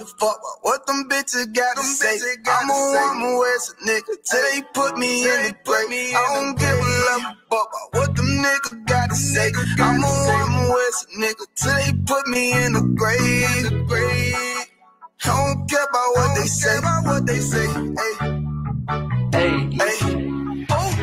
fuck about what them bitches gotta say. I'm a West nigga till they put me in the grave. I don't give a love fuck about what them niggas gotta say. I'm a West nigga till they put me in the grave. I don't care about what they say. Hey.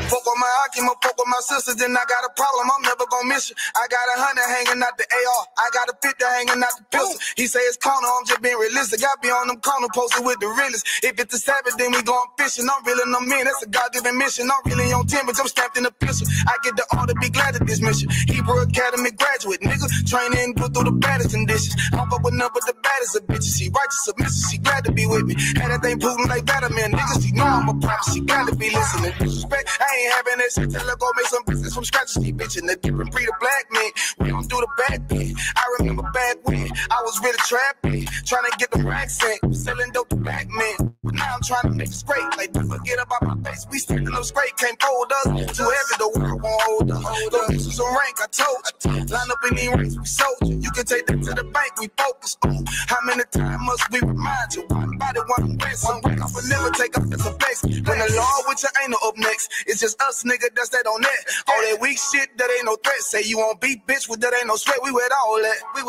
Fuck with my Akima, fuck with my sisters, then I got a problem, I'm never gonna miss you. I got 100 hanging out the AR, I got a 50 hanging out the pistol. He say it's corner, I'm just being realistic. I be on them corner posted with the realest. If it's a Sabbath, then we going fishing. I'm really no man, that's a God-given mission. I'm really on 10, but I'm stamped in the pistol. I get the order, be glad at this mission. Hebrew Academy graduate, nigga. Training, go through the baddest conditions. I fuck with none but the baddest of bitches. She righteous, submissive, she glad to be with me. Had that thing Putin like Batman, niggas. She know I'm a prophet, she glad to be listening. Disrespect, I ain't having that shit till I go make some business from scratch. She bitchin' the different breed of black men. We don't do the bad thing. I remember back when I was really trapping, trying to get the racks in, selling dope to black men. But now I'm trying to make it straight. Like, don't forget about my face. We standing up straight, can't fold us. Too heavy, the world won't hold us. Don't get you some rank, I told you. Line up in these ranks, we soldier. You can take that to the bank, we focus on. How many times must we remind you? One body, one race, one break. I will never take up as a place. When the law with you ain't no up next. It's just us, nigga, that's that on that. All that weak shit, that ain't no threat. Say you won't beat, bitch, with that ain't no sweat. We with all that. The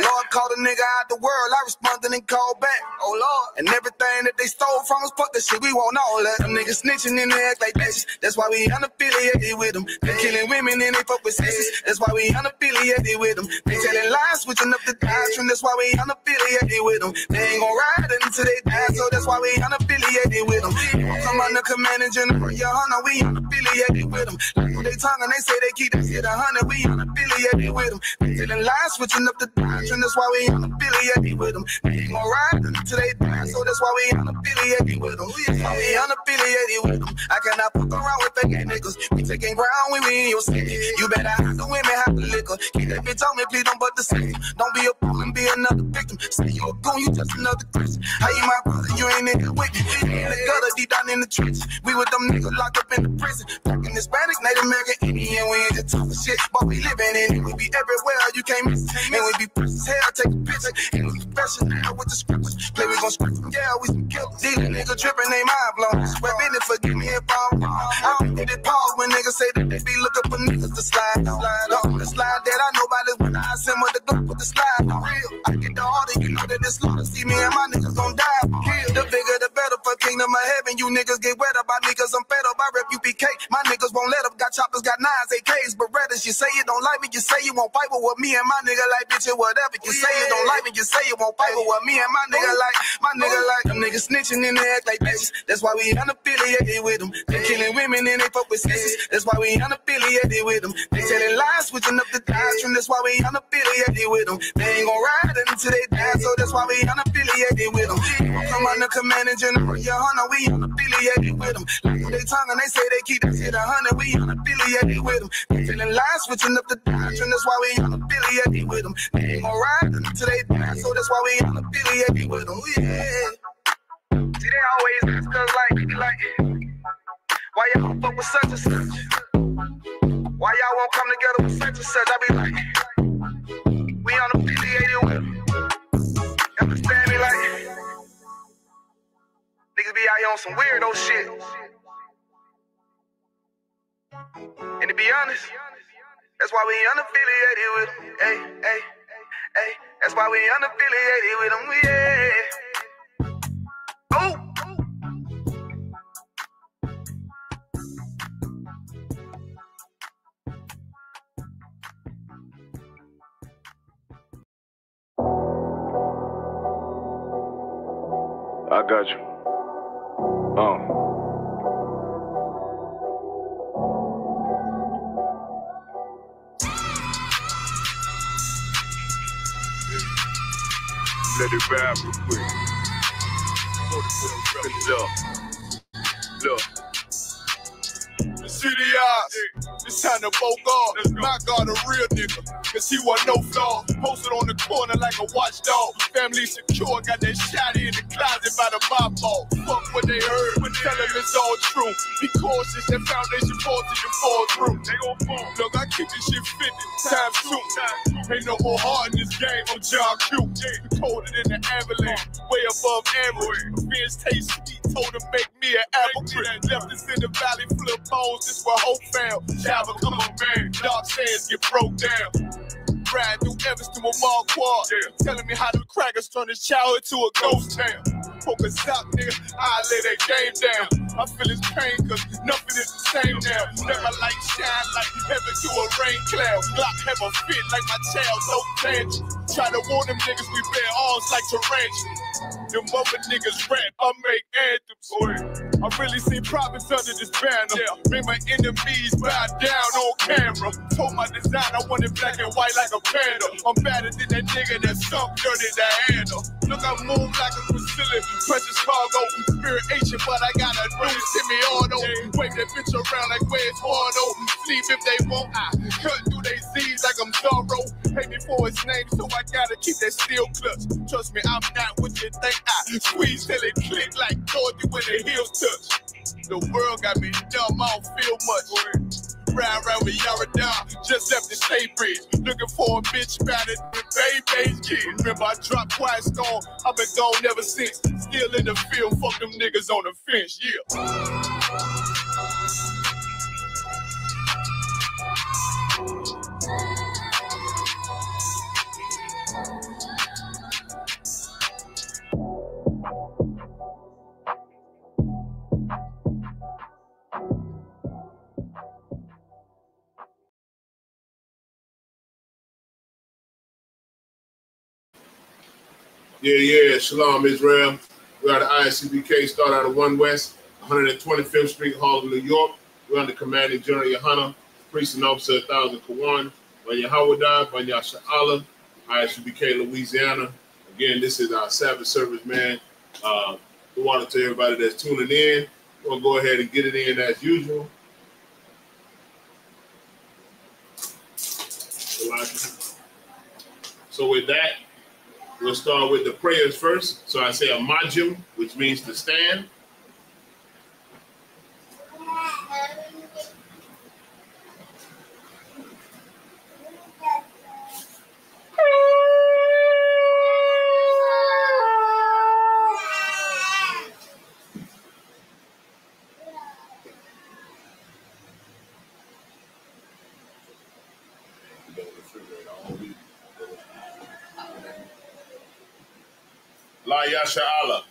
Lord called a nigga out the world. I responded and called back. Oh, Lord. And everything that they stole from us, fuck that shit. We want all that. Them niggas snitching and they act like bitches. That's why we unaffiliated with them. They killing women and they fuck with sisters. That's why we unaffiliated with them. They telling lies, switching up the doctrine. That's why we unaffiliated with them. They ain't gon' ride until they die, so that's why we unaffiliated with them. Come on the commanding general, your honor, we unaffiliated with them. Like they tongue and they say they keep that shit 100, we unaffiliated with them. They telling lies, switching up the doctrine. That's why we unaffiliated with them. They ain't gon' ride until they die, so that's why we unaffiliated with them. That's why we unaffiliated with them. I cannot fuck around with fake niggas. We taking ground when we in your city. You better have the women, have the liquor. Keep that bitch on me, please don't but the same. Don't be a fool and be another victim. Say you a goon, you just another Christian. How you my brother, you ain't in the wicked. In the gutter, deep down in the trenches. We with them niggas locked up in the prison. Fucking Hispanic, Native American, Indian, we ain't just talking shit. But we living in it, we be everywhere, you can't miss it. And we be fresh as hell, take a picture. And we professional with the scriptures. Play, we gon' script them, yeah, we some killers. These niggas tripping, they mind blown. Swear business, forgive me if I'm wrong. I don't get it pause when niggas say that they be looking for niggas to slide on. The slide that I know about is when I send with the gun with the slide on. Real, I get the order, you know that it's slaughter. See me and my niggas gon' die. Kill. The bigger the better for kingdom of heaven. You niggas get wet about me cause I'm fed up. I rep UPK. My niggas won't let up. Got choppers, got 9s, AKs, Berettas. You say you don't like me, you say you won't fight with me and my nigga like bitch or whatever. You say you don't like me, you say you won't fight with me and my nigga like. Them niggas snitching and they act like bitches. That's why we unaffiliated with them. They killing women and they fuck with sisters. That's why we unaffiliated with them. They telling lies, switching up the doctrine. That's why we unaffiliated with them. They ain't gon' ride until they die, so that's why we unaffiliated with them. Come on the commanding general, your honor, we unaffiliated with them. Like they tongue and they say they keep that shit 100, we unaffiliated with them. They telling lies, switching up the doctrine. That's why we unaffiliated with them. They ain't gon' ride until they die, so that's why we unaffiliated with them. Yeah. See, they always ask us like, why y'all don't fuck with such and such? Why y'all won't come together with such and such? I be like, we unaffiliated with them. Understand me? Like, niggas be out here on some weirdo shit. And to be honest, that's why we unaffiliated with them. Hey. That's why we unaffiliated with them. Yeah. Oh. I got you. Let it rap real quick. Look. The city eyes, the it's time to bogart. My God, a real nigga, cause he wasn't no flaw. Posted on the corner like a watchdog. Family secure, got that shotty in the closet by the mob ball. Fuck what they heard, when tell them it's all true. Be cautious, that foundation falls till you fall through. They gon' fall. Look, I keep this shit 50 times 2. Ain't no more heart in this game, I'm John Q. Colder than the avalanche, way above average. Fierce taste sweet, told him make me an apple tree. Left us in the valley full of bones, this where hope found. Java, come on, man, dark sands get broke down. Riding through Evanston with Mark Quad, telling me how the crackers turn his childhood to a ghost town. Poke a sock, nigga, I lay that game down. I feel his pain, cause nothing is the same now. Let my light shine like heaven through a rain cloud. Glock have a fit like my child, no tangent. Try to warn them niggas, we bear arms like tarantulas. Them other niggas rap, I make anthems. I really seen profits under this banner. Made my enemies bow down on camera. Told my design I wanted black and white like a panda. I'm better than that nigga that sunk dirty Diana. Look, I move like a Brazilian, precious cargo, spirit ancient, but I got a new semi-auto. Wave that bitch around like where's Wardo. Sleep if they won't, I cut through they Z's like I'm Zorro. Pay me for his name, so I gotta keep that steel clutch. Trust me, I'm not what you think. I squeeze till it click like Dorothy when the heels touch. The world got me dumb, I don't feel much. Ride around with Yaradon, just left the state bridge. Looking for a bitch better than baby's kid. Remember I dropped Quiet Storm, I've been gone ever since. Still in the field, fuck them niggas on the fence, Yeah, Shalom Israel. We're at the ISCBK, start out of 1 West, 125th Street, Harlem, New York. We're under Commanding General Yohana, Priest and Officer 1000 Kawan, Ban Yahawada, Ban Yasha Allah, ISCBK, Louisiana. Again, this is our Sabbath service, man. We want to tell everybody that's tuning in. We'll go ahead and get it in as usual. So with that, we'll start with the prayers first. So I say a majum, which means to stand. La Yasha Allah.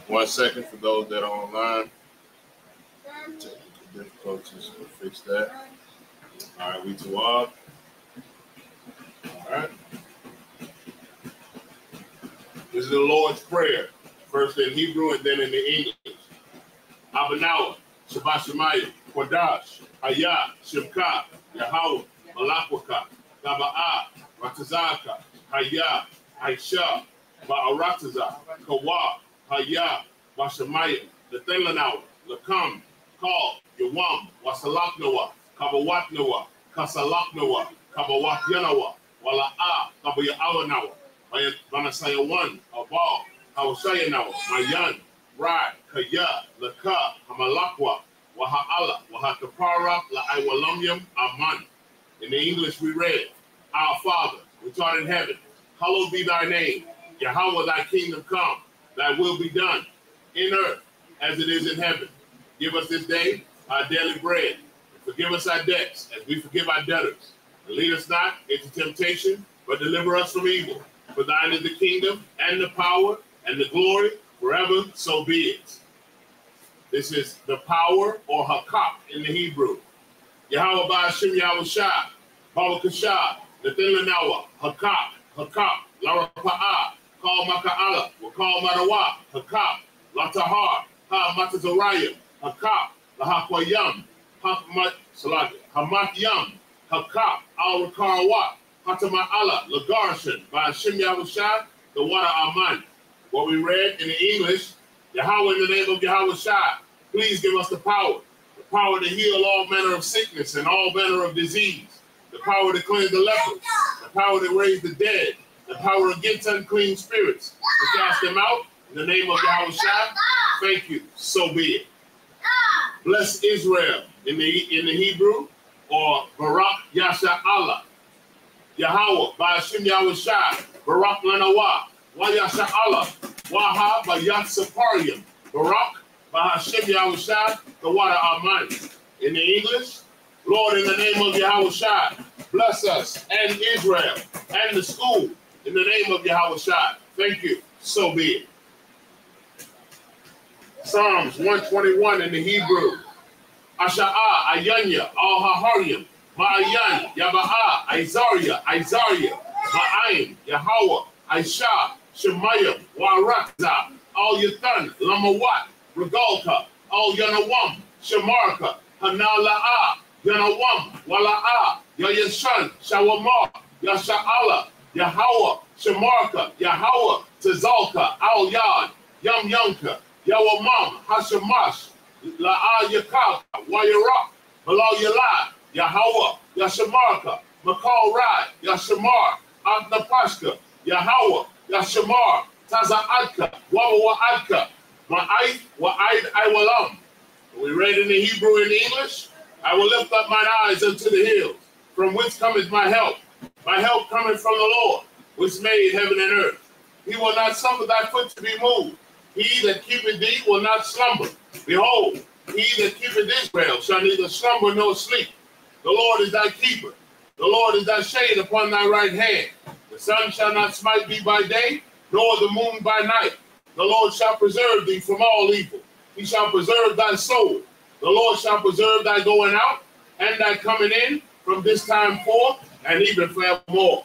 One second for those that are online. Technical difficulties, we'll fix that. All right, we too up. All right. This is the Lord's Prayer, first in Hebrew and then in the English. Abanawa, Shabbat Shemayim, Kodash, Hayah, Shivka, Yahweh, Malakwaka, Gaba'ah, Ratazaka, Hayah, Aisha, Ba'arataza, Kawa, Hayah, Washamayim, Lethelanawa, Lakam, Kal, Yawam, Wasalaknawa, Kabawatnawa, Kasalaknawa, Kabawatyanawa, Wala'ah, Kabayawanawa, Vanasayawan, Abal, Hawashayanawa, Mayan, Rai, Kaya, Laka, Hamalakwa, Waha'ala, Wahatapara, La'aiwalamyam, Aman. In the English we read, Our Father, which art in heaven, hallowed be thy name. Yahweh, thy kingdom come, thy will be done, in earth as it is in heaven. Give us this day our daily bread. And forgive us our debts as we forgive our debtors. And lead us not into temptation, but deliver us from evil. For thine is the kingdom and the power and the glory forever, so be it. This is the power or hakak in the Hebrew. Yahweh Ba'ashim Yahushua, Baba Kashah, Nathan Lanawa, hakak, Lara Pa'ah, Kal Maka'ala, Wakal Manawa, hakak, Latahar, Ha Matazarayim, hakak, Lahakwayam, Hamat Yam, hakak, Al Rakarawat, Hatama'ala, Lagarshan, Ba'ashim Yahushua, the water Aman. What we read in the English, Yahweh in the name of Yahushua, please give us the power to heal all manner of sickness and all manner of disease, the power to cleanse the lepers, the power to raise the dead, the power against unclean spirits, to cast them out in the name of Yahushua. Thank you. So be it. Bless Israel in the Hebrew, or Barak Yasha Allah. Yahweh, Ba'ashim Yahushua, Barak Lanawa, Wa Yasha Allah, Waha Bayat Sapariyam, Barak Ba'ashim Yahushua, the water Aman. In the English, Lord, in the name of Yahushua, bless us and Israel and the school in the name of Yahushua. Thank you. So be it. Psalms 121 in the Hebrew. Asha'ah, Ayanya, Al-Haharyam, Ma'ayan, Yaba'a, Isaiah, Ma'ayin, Yahweh, Aisha, Shemayim, Warakza, Al-Yathan, Lamawat, Regalka, Al-Yanawam, Shemarka, Hanala'a, Yanawam, Wala'a, Yayashan, Shawamar, Yasha'ala, Yahweh, Shemarka, Yahweh, Tazalka, Al-Yad, Yam Yamka, Yawamam, Hashamash, La'a Yakal, Wayarak, Malal Yalad, Yahweh, Yashamarka, Makal Rad, Yashamar, Adnapashka, Yahweh, Yashamar, Taza'adka, Wawa'adka, Ma'aid, Wa'aid, Iwalam. We read in the Hebrew and the English, I will lift up mine eyes unto the hills, from whence cometh my help. My help cometh from the Lord, which made heaven and earth. He will not suffer thy foot to be moved. He that keepeth thee will not slumber. Behold, he that keepeth Israel shall neither slumber nor sleep. The Lord is thy keeper. The Lord is thy shade upon thy right hand. The sun shall not smite thee by day, nor the moon by night. The Lord shall preserve thee from all evil. He shall preserve thy soul. The Lord shall preserve thy going out and thy coming in from this time forth and even forevermore.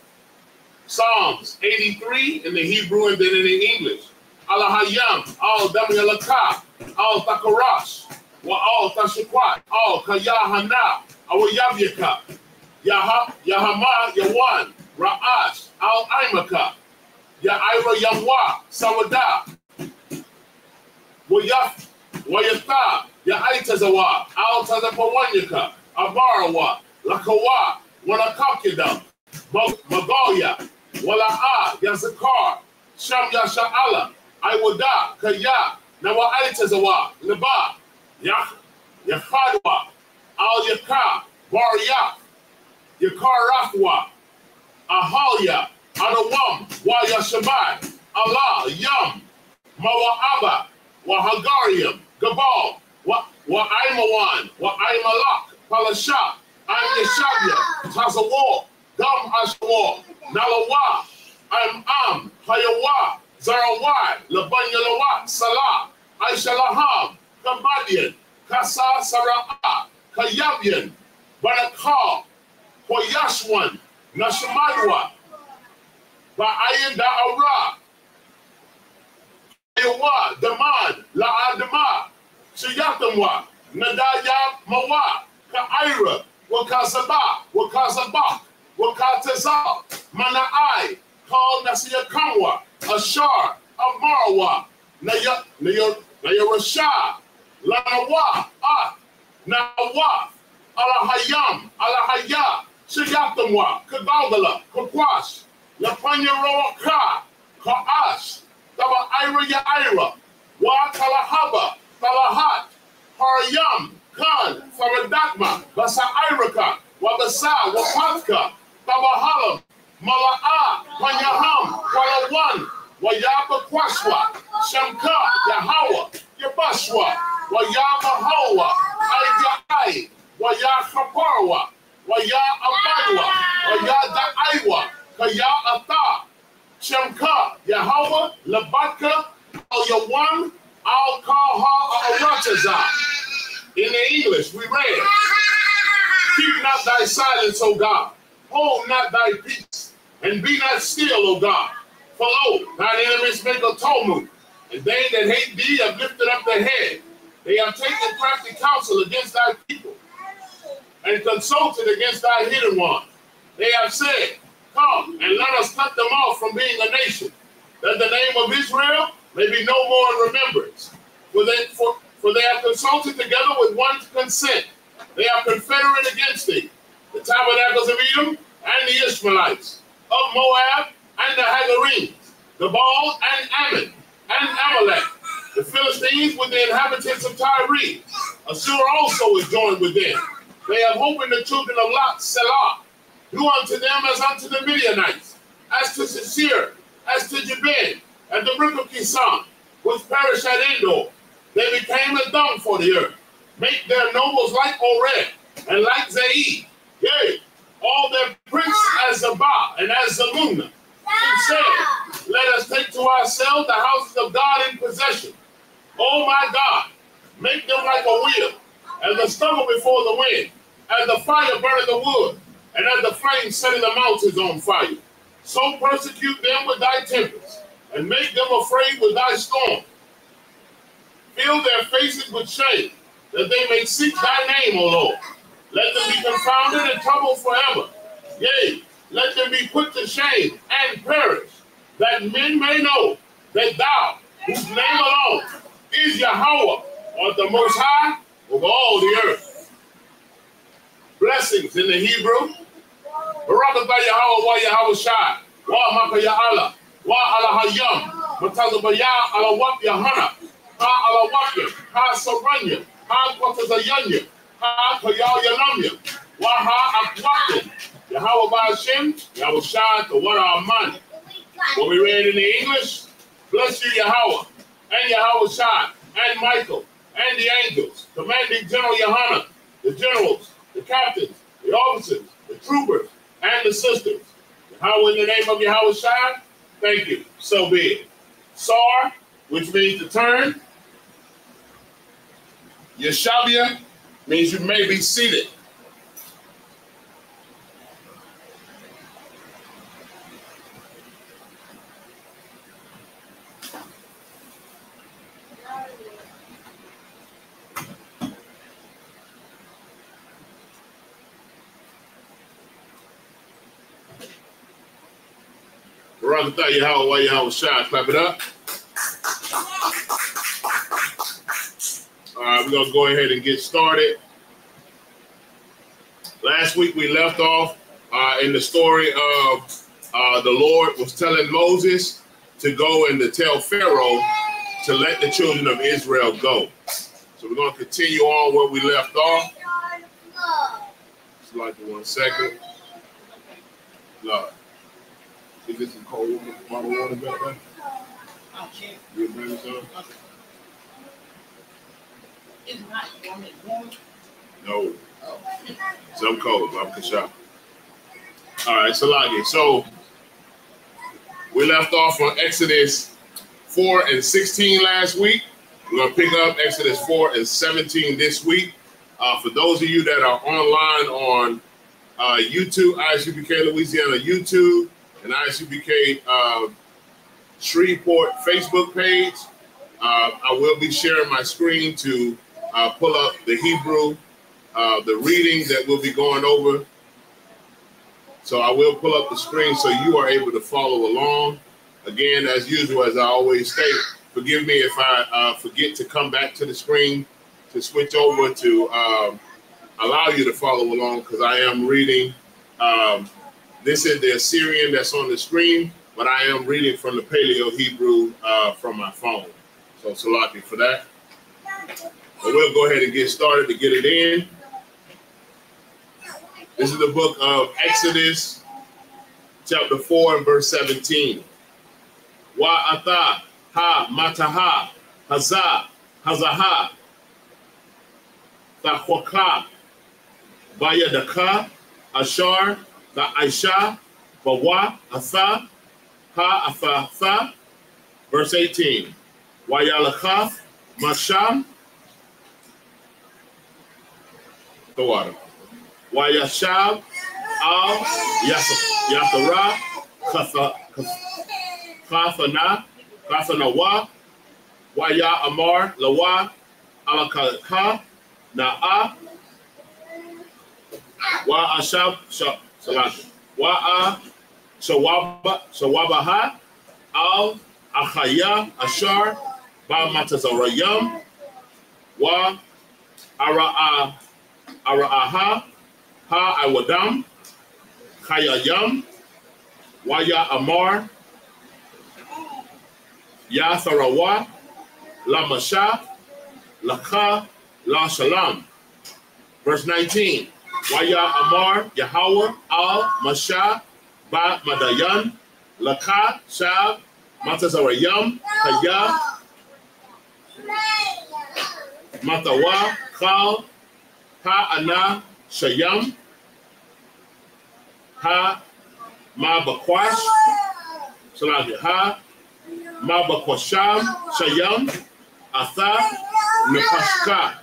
Psalms 83 in the Hebrew and then in the English. Alahayam, al-Damiyalaka, al-Takarash, wa al-Tashikwat, al-Kayahana, al-Yavyaka, Yahama, Yawan, Ra'ash, al-Aimaka, Ya'ira Yamwa, Sawada, Wayatha, Ya'itazawa, al-Tazapawanyaka, Abarawa, Lakawa, Walakakida, Magoya, Wala'a, Yazakar, Sham Yasha'ala, Iwada, Kaya, Nawa Aitazawa, Leba, Yakhadwa, Al Yaka, Bariyak, Yakarafwa, Ahalia, Adawam, Wa Yashabai, Allah, Yam, Mawa'aba, Wahagarium, Gabal, Wa Aimawan, Wa Aimalak, Palasha, Am Yashabia, Tazawar, Dam Ashwar, Nalawa, Am, Hayawa, Zarawai, Labanyalawa, Salah, Aishalaham, Kabadian, Kasa Sara'a, Kayabian, Barakal, Hoyashwan, Nashamadwa, Ba'ayin Da'ara, Ayawa, Daman, La'adama, Shayatamwa, Nadaya Mawa, Ka'ira, Wakazaba, Wakazabak, Wakatazal, Mana'ai, Kal Nasiyakamwa, Ashar, Amarwa, Nayarasha, Lanawa, Nawa, Alahayam, Alahaya, Shayatamwa, Kadaldala, Kakwash, Lapanyaroa Ka, Ka'ash, Taba Ira Ya'ira, Wa Kalahaba, Talahat, Haryam, Khan, Faradakma, Basa Iraka, Wabasa, Wapatka, Tabahalam, Mala'a, Panyaham, Walawan, Wayaba Kwashwa, Shamka, Yahawa, Yabashwa, Wayaba Hawa, Ayai, Wayahaparwa, Waya Abadwa, Waya Da'aiwa, Kaya Ata, Shemka, Yahweh, Labatka, Al-Yawan, Al-Kahar, in the English, we read, keep not thy silence, O God. Hold not thy peace, and be not still, O God. For lo, thine enemies make a tumult, and they that hate thee have lifted up their head. They have taken crafty counsel against thy people, and consulted against thy hidden one. They have said, come, and let us cut them off from being a nation, that the name of Israel may be no more in remembrance. For they have consulted together with one consent. They are confederate against thee, the tabernacles of Edom and the Ishmaelites, of Moab and the Hagarenes, the Baal and Ammon and Amalek, the Philistines with the inhabitants of Tyre. Assur also is joined with them. They have hope in the children of Lot, Selah. Do unto them as unto the Midianites, as to Sisir, as to Jabin, and the brook of Kison, which perished at Endor. They became a dung for the earth. Make their nobles like Oreb, and like Zeid. Yea, all their princes as Zabah and as Zalmunna. He said, let us take to ourselves the houses of God in possession. Oh my God, make them like a wheel, as the stubble before the wind, as the fire burning the wood, and as the flame setting the mountains on fire. So persecute them with thy tempest, and make them afraid with thy storm. Fill their faces with shame, that they may seek thy name, O Lord. Let them be confounded and troubled forever. Yea, let them be put to shame and perish, that men may know that thou, whose name alone is Yahweh, art the most high over all the earth. Blessings in the Hebrew. Barakatah Yahweh wa Yahweh Shai, wa Maka Ya'ala, wa Ala Hayam, Matazabaya Ala Wap Yahana, Ha Ala Wakim, Ha Saranya, Ha Kwatazayanya, Ha Kayal Yanamya, wa Ha Akwakim, Yahweh Ba'ashem, Yahweh Shai, to what our money. What we read in the English, bless you Yahweh, and Yahweh Shai, and Michael, and the angels, commanding General Yohanan, the generals, the captains, the officers, the troopers, and the sisters. Yahweh, in the name of Yahweh Shai, thank you. So be it. Sar, which means to turn. Yeshavia means you may be seated. Barakatah Yahweh wa Yahweh Shai. Clap it up. All right, we're going to go ahead and get started. Last week we left off in the story of the Lord was telling Moses to go and to tell Pharaoh to let the children of Israel go. So we're going to continue on where we left off. Just like 1 second. Lord. Is this some cold bottle water back there? I don't care. You bring some? It's not. You want it warm? No. Oh. Some cold. I'm Kasha. All right, Salagi. So we left off on Exodus 4 and 16 last week. We're going to pick up Exodus 4 and 17 this week. For those of you that are online on YouTube, ISUPK Louisiana YouTube, and ISUPK Shreveport Facebook page, I will be sharing my screen to pull up the Hebrew, the reading that we'll be going over. So I will pull up the screen so you are able to follow along. Again, as usual, as I always state, forgive me if I forget to come back to the screen to switch over to allow you to follow along, because I am reading. This is the Assyrian that's on the screen, but I am reading from the Paleo Hebrew from my phone. So Salaki for that. But we'll go ahead and get started to get it in. This is the book of Exodus, chapter 4 and verse 17. Wa ata ha mataha hazah hazaha tahwaka bayadaka ashar the Aisha bawa asa Ha'afatha. Verse 18. Wayalachaf masham. The water. Wayashab al Yathara Kathanawa Waya Amar Lawa Alakha Na'a Wa Ashab Wa Shawabaha Al Achaya Ashar Ba Matazarayam Wa Ara'aha Ha Awadam Khayayam Waya Amar Ya Tharawa La Masha Lakha La Shalom. Verse 19. Waya Amar Yahweh Al Masha Ba Madayan Lakha Shab Matazarayam Kaya Matawa Khal Ha Ana Shayam Ha Ma Bakwash Salaki Ha Ma Bakwasham Shayam Atha Nepashka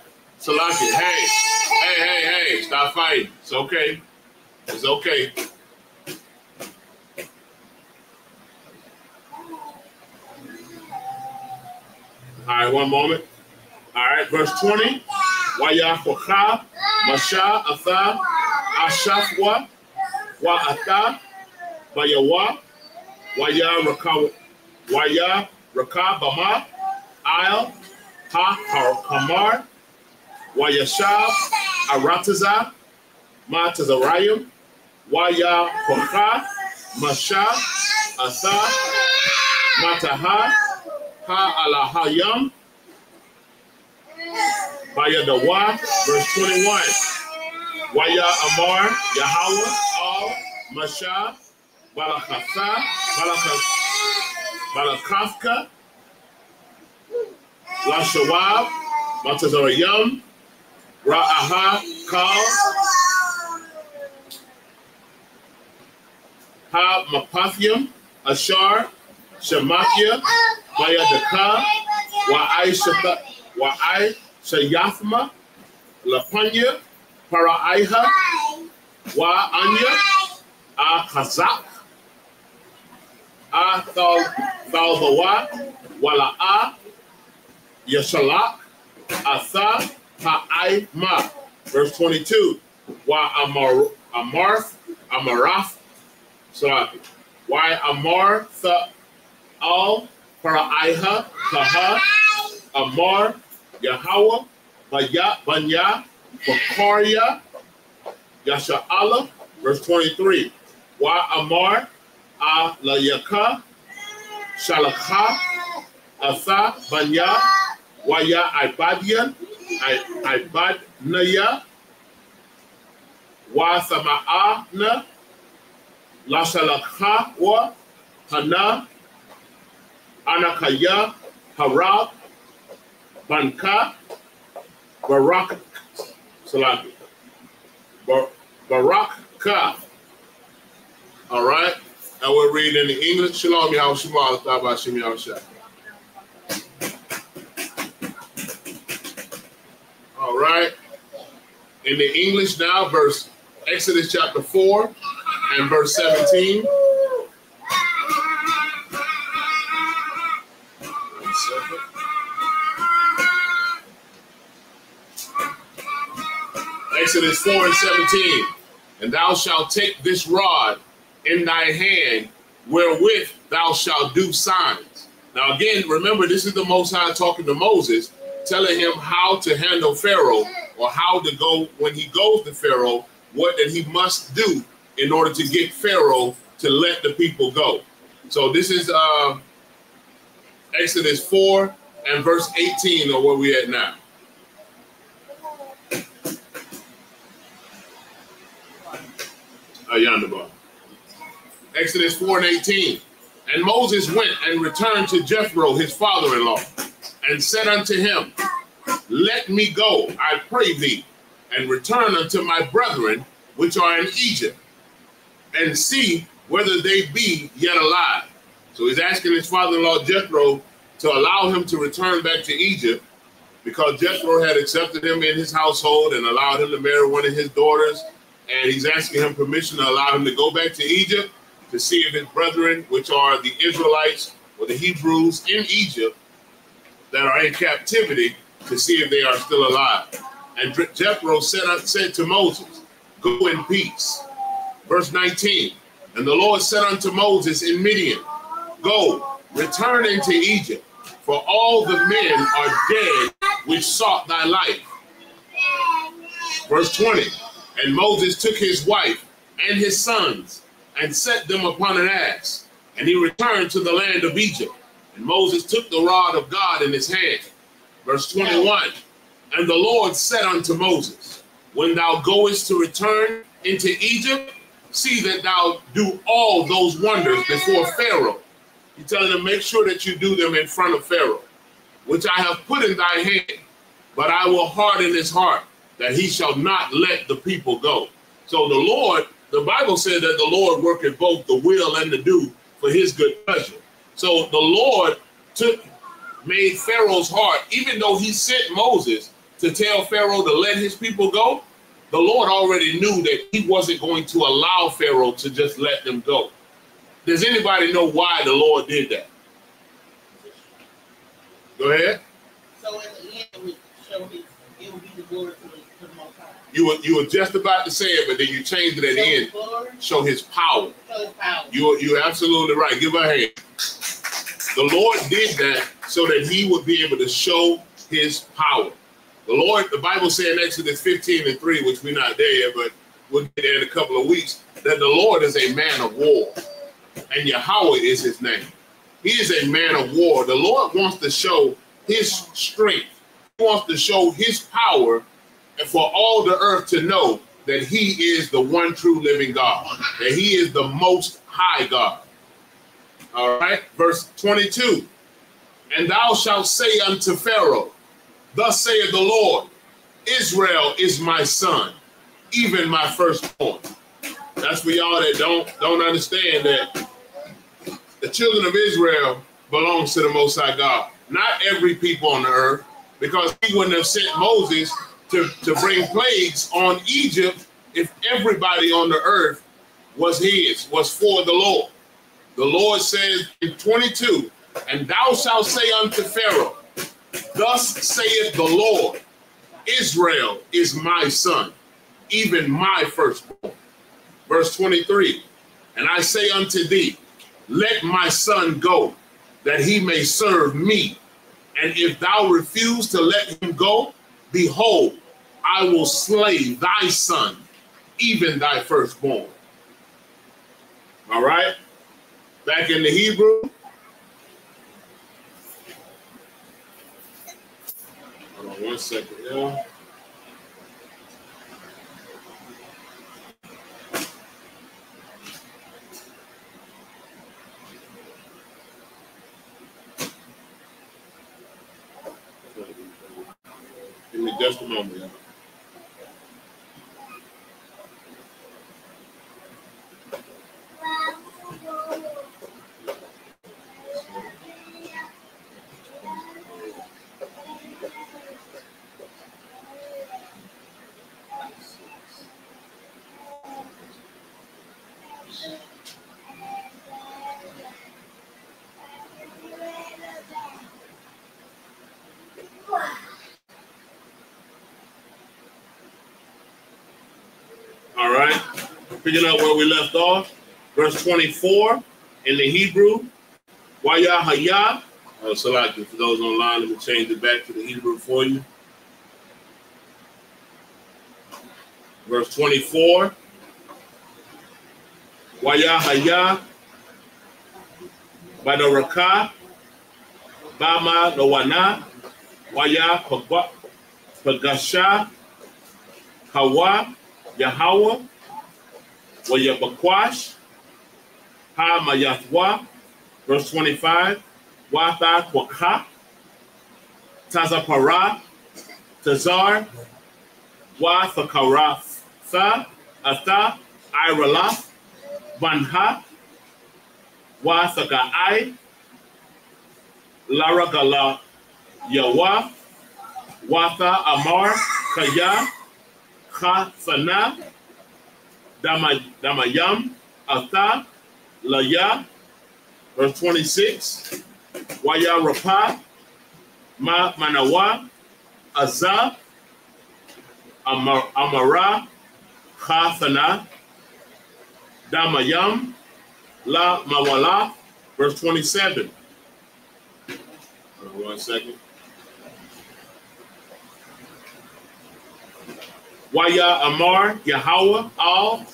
Salaki. Hey, stop fighting. It's okay. It's okay. All right, one moment. All right, verse 20. Wayahocha Masha Atha Ashafwa Wa Atha Wayawa Waya Rakabama Al Ha Kamar Wayashab Arataza Matazarayim Waya Hocha Masha Atha Mataha Ha Alahayam Bayadawa, verse 21. Waya Amar Yahweh Al Masha Balakatha Balakafka La Shawab Matazarayam Ra'aha Kal Ha Mapathium Ashar Shemakia Bayadaka Wa'ai Shayathma Lapanya Paraiha Wa Anya Khazak Thalbawa Wala'a Yashalak Atha Ha'aima. Verse 22. Wa Amarath Salaki. Why Amartha Al Paraiha Kaha Amar Yahweh Banya Bakaria Yasha'ala. Verse 23. Wa Amar Alayaka Shalakha Atha Banya Waya Ibadian Ibadnaya Wa Sama'ana La Shalakha Wa Hana Anakaya Harab Banka Barak Salaki Barakka. All right, and we're reading in the English. Shalom Yahushua Tabashim Yahushua. All right, in the English now, verse Exodus chapter 4 and verse 17. Exodus 4 and 17. And thou shalt take this rod in thy hand, wherewith thou shalt do signs. Now again, remember, this is the Most High talking to Moses, telling him how to handle Pharaoh, or how to go when he goes to Pharaoh, what that he must do in order to get Pharaoh to let the people go. So this is Exodus 4 and verse 18, or where we at now. Exodus 4 and 18. And Moses went and returned to Jethro, his father-in-law, and said unto him, Let me go, I pray thee, and return unto my brethren which are in Egypt, and see whether they be yet alive. So he's asking his father-in-law Jethro to allow him to return back to Egypt, because Jethro had accepted him in his household and allowed him to marry one of his daughters. And he's asking him permission to allow him to go back to Egypt to see if his brethren, which are the Israelites or the Hebrews in Egypt that are in captivity, to see if they are still alive. And Jethro said to Moses, "Go in peace." Verse 19, and the Lord said unto Moses in Midian, "Go, return into Egypt, for all the men are dead which sought thy life." Verse 20, and Moses took his wife and his sons and set them upon an ass, and he returned to the land of Egypt. And Moses took the rod of God in his hand. Verse 21, and the Lord said unto Moses, "When thou goest to return into Egypt, see that thou do all those wonders before Pharaoh." He's telling him, make sure that you do them in front of Pharaoh, which I have put in thy hand, but I will harden his heart, that he shall not let the people go. So the Lord, the Bible said that the Lord worketh both the will and the do for his good pleasure. So the Lord made Pharaoh's heart, even though he sent Moses to tell Pharaoh to let his people go, the Lord already knew that he wasn't going to allow Pharaoh to just let them go. Does anybody know why the Lord did that? Go ahead. So in the end, it would show it would be the glory for the Most High. You were just about to say it, but then you changed it at the end. Glory, show his power. show his power. You're absolutely right. Give her a hand. The Lord did that so that he would be able to show his power. The Lord, the Bible said in Exodus 15:3, which we're not there yet, but we'll get there in a couple of weeks, that the Lord is a man of war, and Yahweh is his name. He is a man of war. The Lord wants to show his strength. He wants to show his power, and for all the earth to know that he is the one true living God, that he is the most high God. All right, verse 22. And thou shalt say unto Pharaoh, thus saith the Lord, Israel is my son, even my firstborn. That's for y'all that don't understand that the children of Israel belongs to the Most High God. Not every people on the earth, because he wouldn't have sent Moses to bring plagues on Egypt if everybody on the earth was for the Lord. The Lord says in 22, and thou shalt say unto Pharaoh, thus saith the Lord, Israel is my son, even my firstborn. Verse 23, and I say unto thee, let my son go, that he may serve me. And if thou refuse to let him go, behold, I will slay thy son, even thy firstborn. All right? Back in the Hebrew. Hold on 1 second, yeah. Give me just a moment, yeah. All right, picking up where we left off, verse 24 in the Hebrew, Waya Haya. Oh, Salaki, for those online, let me change it back to the Hebrew for you. Verse 24, Waya Haya, Badaraka, Bama Lowana, Waya Pagasha, Hawa, Yahweh, Wayabakwash, Ha Mayathwa, verse 25, Watha Kwakha, Tazapara, Tazar, Wathakaratha, Atha, Iralath, Banha, Wa Sakai, Laragala Yawa, Watha Amar, Kaya, Khasana, Damayam, Atha, Laya. Verse 26, Waya Rapa, Ma Manawa, Azza, Amara, Khasana, Damayam, La Mawala. Verse 27. 1 second. Waya Amar, Yahweh, Al,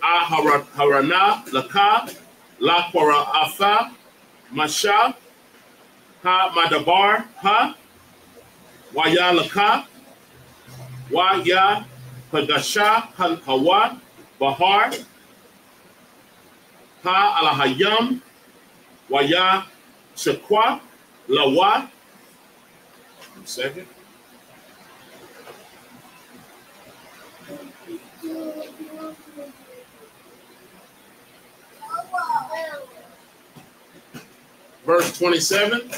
Harana, Laka, La Quara Asa, Masha, Ha Madabar, Ha, Waya Laka, Waya Pagasha, Hawa, Bahar, Ha Alahayam, Waya Shakwa, Lawa. 1 second. Verse 27.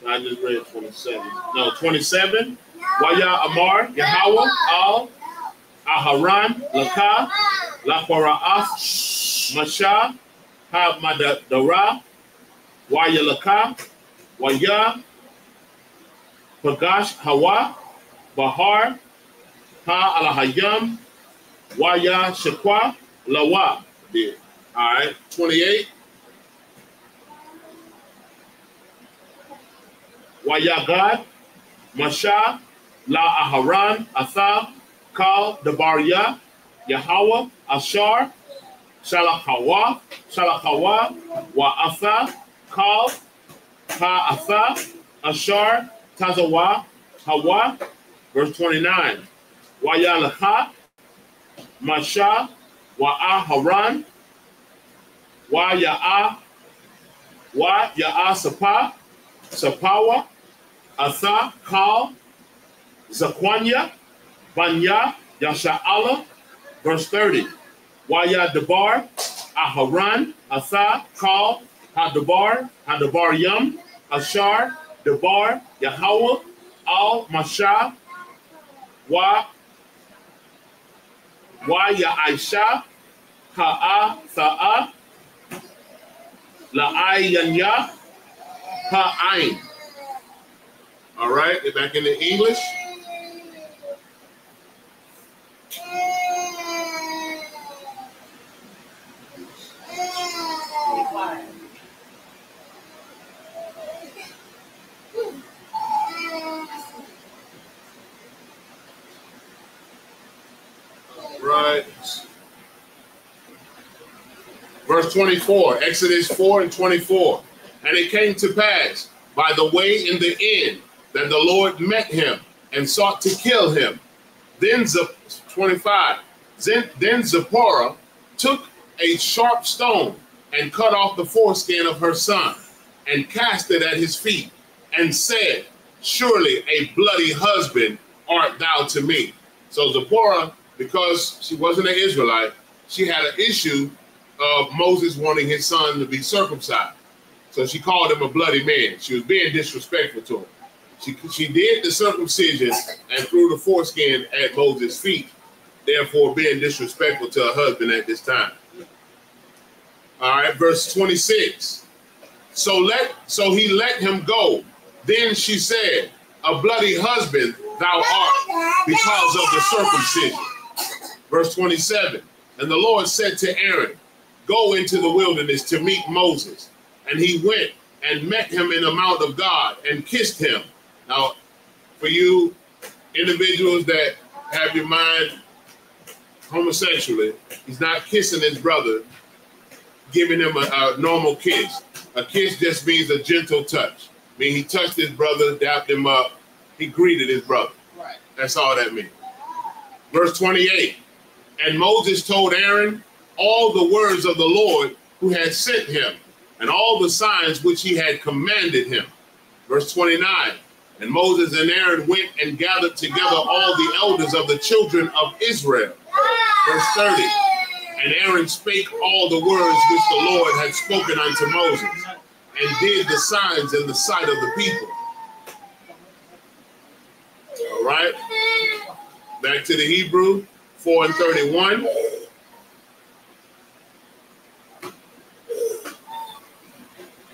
I just read 27. No, 27. Waya Amar, Yahweh, Al, Aharan, Laka, Laquara'as, Masha, Ha Madadara, Waya Laka, Waya, Pagash, Hawa, Bahar, Ha Alahayam, Waya Shakwa, Lawa. All right, 28. Wayagad, Masha, La Aharan, Atha, Kal, Dabaria, Yahweh, Ashar, Shalakawa, Wa Atha, Kal, Ha Atha, Ashar, Tazawa, Hawa. Verse 29. Wayalaha, Masha, Wa Aharan, Wa Ya'a Sapa, Sapawa, Atha, Kal, Zaquanya, Banya, Yasha'ala. Verse 30. Waya Dabar, Aharan, Atha, Kal, Hadabar Yam, Ashar, Dabar, Yahweh, Al, Masha, Wa Ya'aisha, Ha'a, Tha'a, La'ayanya, Ha'ain. All right, get back into English. Right. Verse 24, Exodus 4 and 24. And it came to pass by the way in the end that the Lord met him and sought to kill him. Then 25. Then Zipporah took a sharp stone and cut off the foreskin of her son and cast it at his feet and said, surely a bloody husband art thou to me. So Zipporah, because she wasn't an Israelite, she had an issue of Moses wanting his son to be circumcised. So she called him a bloody man. She was being disrespectful to him. She did the circumcision and threw the foreskin at Moses' feet, therefore being disrespectful to her husband at this time. All right, verse 26. So he let him go. Then she said, a bloody husband thou art because of the circumcision. Verse 27. And the Lord said to Aaron, go into the wilderness to meet Moses. And he went and met him in the mount of God and kissed him. Now, for you individuals that have your mind homosexually, he's not kissing his brother, giving him a normal kiss. A kiss just means a gentle touch. I mean, he touched his brother, dapped him up, he greeted his brother. Right. That's all that means. Verse 28. And Moses told Aaron all the words of the Lord who had sent him, and all the signs which he had commanded him. Verse 29. And Moses and Aaron went and gathered together all the elders of the children of Israel. Verse 30. And Aaron spake all the words which the Lord had spoken unto Moses, and did the signs in the sight of the people. All right. Back to the Hebrew, 4:31.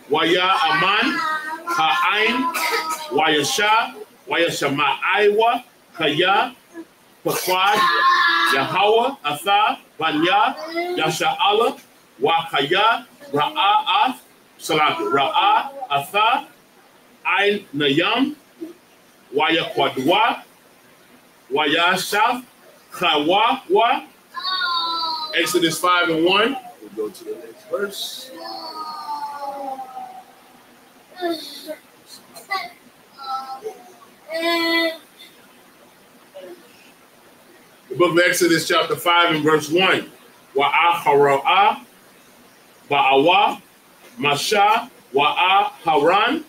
Waya aman ha'ain wayasha wayashama aiwa kaya pakwad Yahweh atha banya yasha'ala wa kaya ra'a'ath salatu ra'a atha ain nayam wayakwadwa wayashaf chawa wa. Exodus 5:1. We'll go to the next verse. The book of Exodus chapter 5 and verse 1. Wa'achara'a ba'awa masha wa'a haran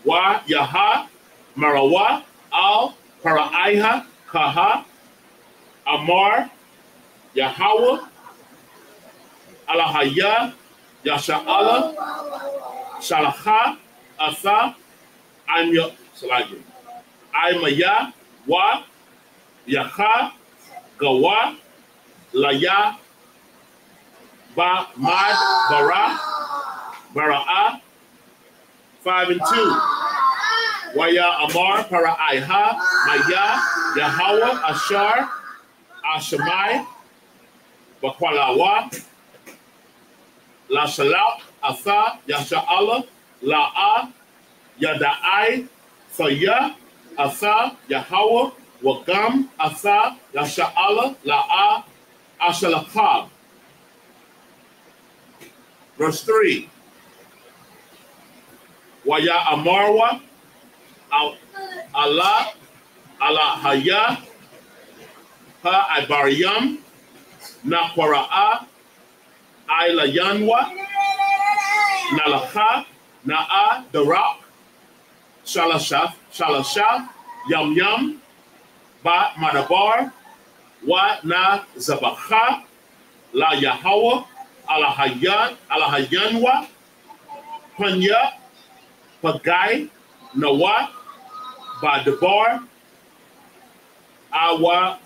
wa yaha marawa al para'aiha kaha amar Yahweh alahaya yasha'ala Shalacha atha Aimaya wa Yacha gawa laya ba mad bara'a 5 and 2. Waya amar para'aiha maya Yahweh ashar ashamai bakwalawa la shalak atha yasha'ala la'a yada'ai faya atha Yahweh wagam atha yasha'ala la'a ashalakab. Verse 3. Waya amarwa ala haya ha ibariyam nakwara'a ailayanwa Nalacha, Na'a, Darak, Shalasha, Yam Yam, Ba Madabar, Wa Na Zabacha, La Yahweh, Alahayanwa, Panya, Pagai, Nawa, Ba Dabar, Awa,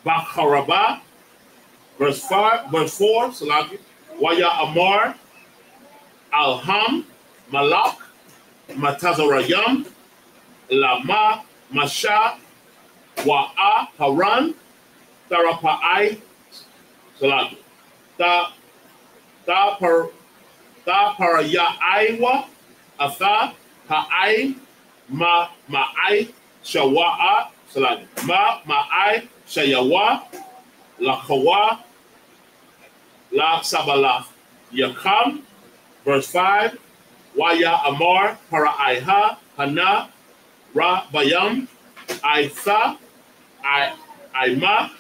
Bakharaba, verse 4, Salaki. Waya Amar, Alham, Malak, Matazarayam, Lama, Masha, Wa'a, Haran, Tarapa'ai, Salatu. Ta Parayaiwa, Atha, Ha'ai, Ma'ai, Shawa'a, Salatu. Ma'ai, Shayawa, Lachawa, La Sabala Yakam, verse 5. Waya Amar Para'aiha Hana Ra Bayam Aitha Aima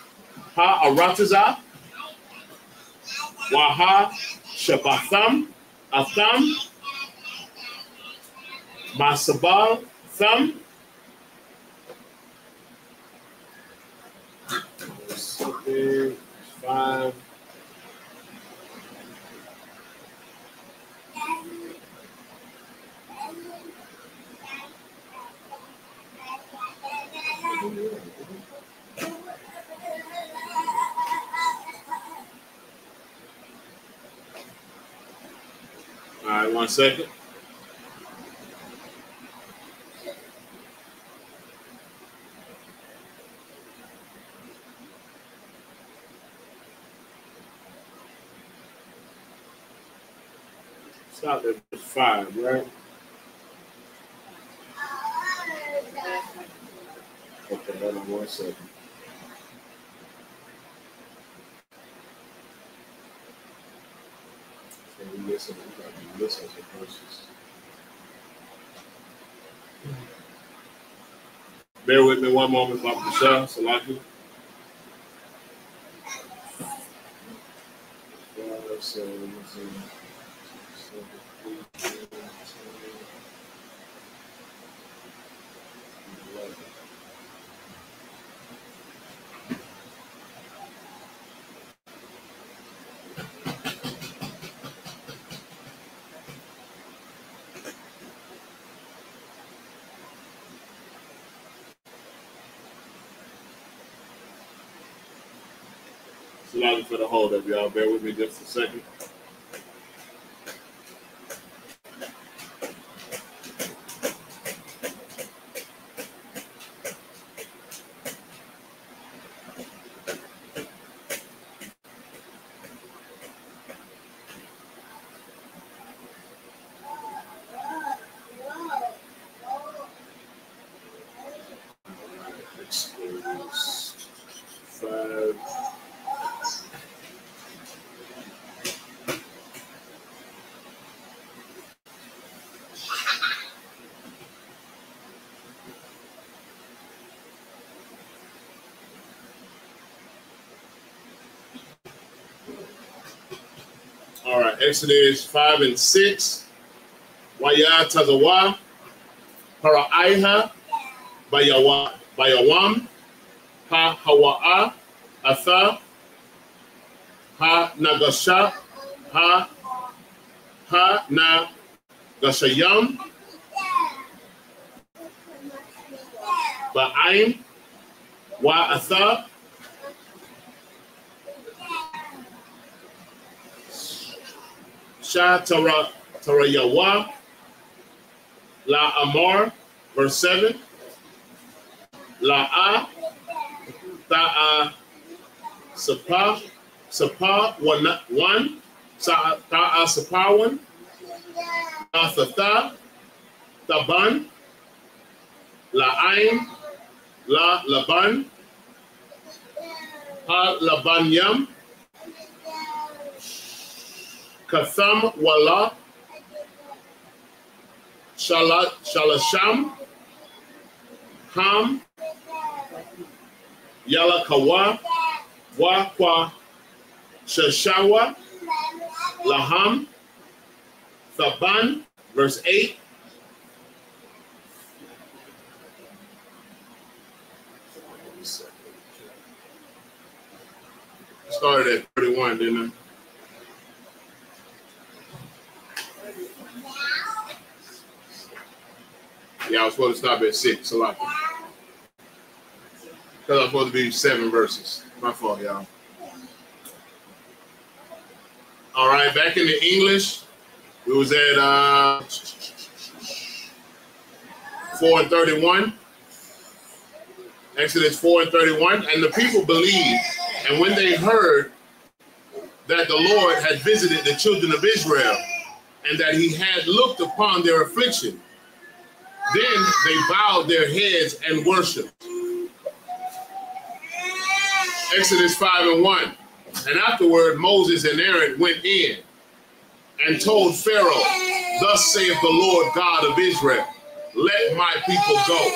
Ha Arataza Waha Shabatham Atham Masabal Tham. Okay, 5. All right, 1 second. Stop at verse 5, right? Okay, hold on 1 second. So we listen to the verses. Bear with me 1 moment, Papa Michelle, Salaki. 5, 7, 8, 9, 10, 11. So long for the hold up, y'all. Bear with me just a second. All right, Exodus 5 and 6. Waya tazawa, paraiha, bayawam, ha hawa'a, atha, ha nagasha, ha nagashayam, ba'aim, wa atha, Sha Tarayawa, La Amar, verse 7. La A, Ta'a Sapa, Sapa 1, Ta'a Sapa 1, Tha, Taban, La Ain, La Laban, Ha Labanyam, Katham Wala, Shalasham, Ham, Yalakawa, Wakwa, Shashawa, Laham, Thaban, verse 8. Started at 31, didn't I? Yeah, I was supposed to stop at 6. A lot. Because I was supposed to be 7 verses. My fault, y'all. All right, back in the English, we was at 4 and 31. Exodus 4 and 31. And the people believed, and when they heard that the Lord had visited the children of Israel, and that he had looked upon their affliction, then they bowed their heads and worshiped. Exodus 5 and 1. And afterward, Moses and Aaron went in and told Pharaoh, thus saith the Lord God of Israel, let my people go,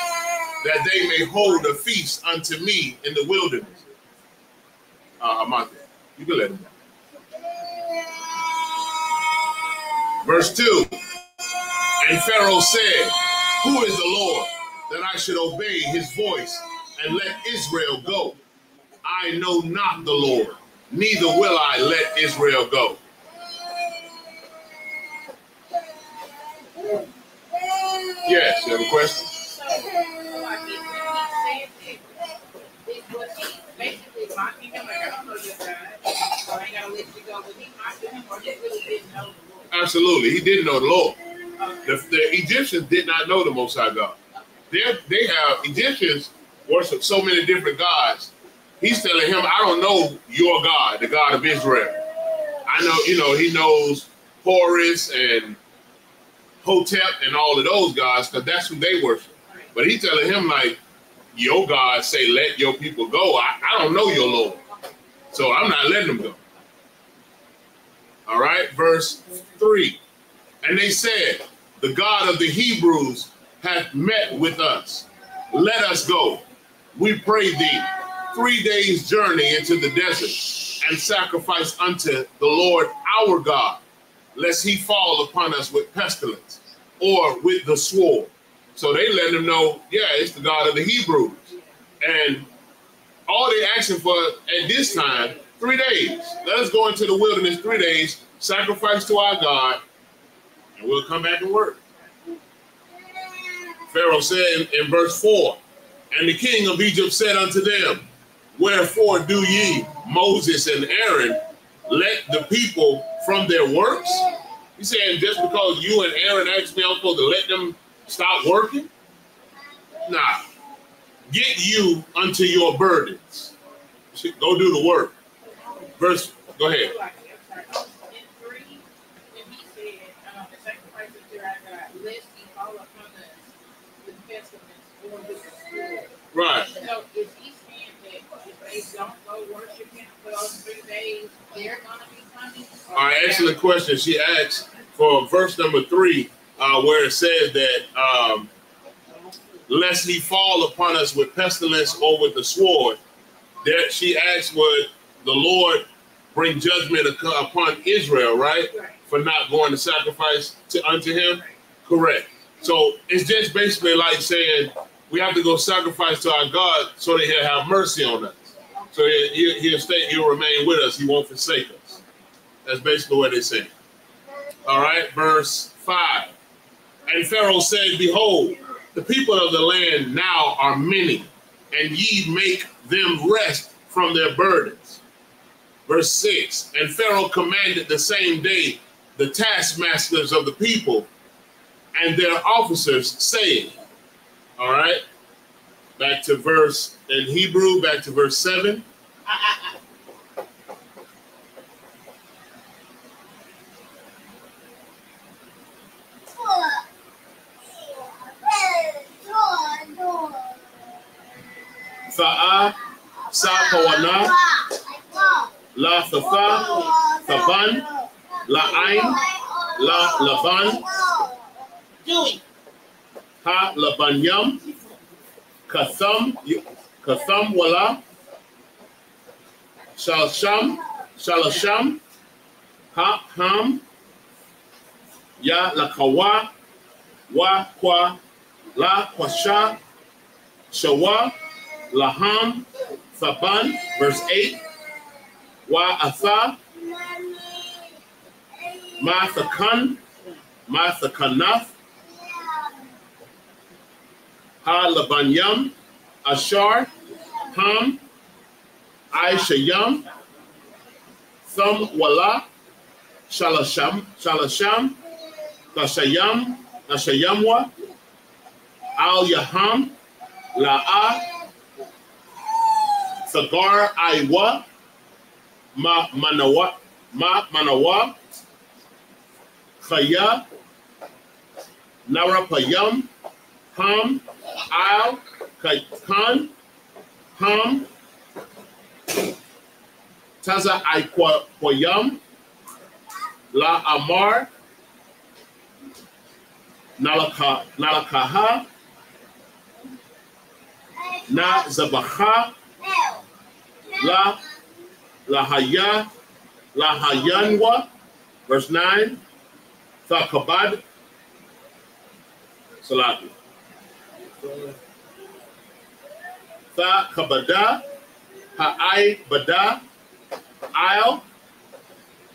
that they may hold a feast unto me in the wilderness. You can let them go. Verse 2. And Pharaoh said, who is the Lord, that I should obey his voice and let Israel go? I know not the Lord, neither will I let Israel go. Yes, you have a question? Absolutely, he didn't know the Lord. The Egyptians did not know the Most High God. Egyptians worship so many different gods. He's telling him, I don't know your God, the God of Israel. I know, he knows Horus and Hotep and all of those gods, because that's who they worship. But he's telling him, like, your God say, let your people go. I don't know your Lord. So I'm not letting them go. All right, verse 3. And they said, the God of the Hebrews hath met with us. Let us go, we pray thee, 3 days' journey into the desert, and sacrifice unto the Lord our God, lest he fall upon us with pestilence or with the sword. So they let him know, yeah, it's the God of the Hebrews. And all they asking for at this time, 3 days. Let us go into the wilderness 3 days, sacrifice to our God, and we'll come back and work. Pharaoh said in verse 4, and the king of Egypt said unto them, Wherefore do ye, Moses and Aaron, let the people from their works? He's saying just because you and Aaron asked me, I'm supposed to let them stop working? Nah. Get you unto your burdens. Go do the work. Verse, go ahead. Right. So is he saying that if they don't go worship him for those 3 days, they're going to be punished? All right, excellent question. She asked for verse number 3, where it says that lest he fall upon us with pestilence or with the sword. There, she asked, would the Lord bring judgment upon Israel, right? For not going to sacrifice unto him? Correct. So it's just basically like saying we have to go sacrifice to our God so that he'll have mercy on us. So he'll stay, he'll remain with us. He won't forsake us. That's basically what they say. All right, verse 5. And Pharaoh said, behold, the people of the land now are many, and ye make them rest from their burdens. Verse 6. And Pharaoh commanded the same day the taskmasters of the people and their officers, saying, all right, back to verse in Hebrew, back to verse 7. Fa'a, Sa-Kawana, La Thafa, Thaban, La Ain, La Lavan, Ha Labanyam, Katham Wala, Shalasham, Ha Ham, Ya Lakawa, Wa Kwa, La Kwasha, Shawa, Laham, Thaban, verse 8, Wa Atha, Mathakan, Mathakanath, Ha Labanyam, Ashar, Ham, Aishayam, Thum Wala, Shalasham, Ashayamwa, Al Yaham, La'a, Sagar Aiwa, Ma Manawa, Khaya, Narapayam, Ham, Al, Khan, Ham, Taza Aikwayam, La Amar, Nalakaha, Na Zabaha, La Lahaya, Lahayanwa, verse 9, Thakabad, Salatu. Thakabada, Ha'ai Bada, I'll,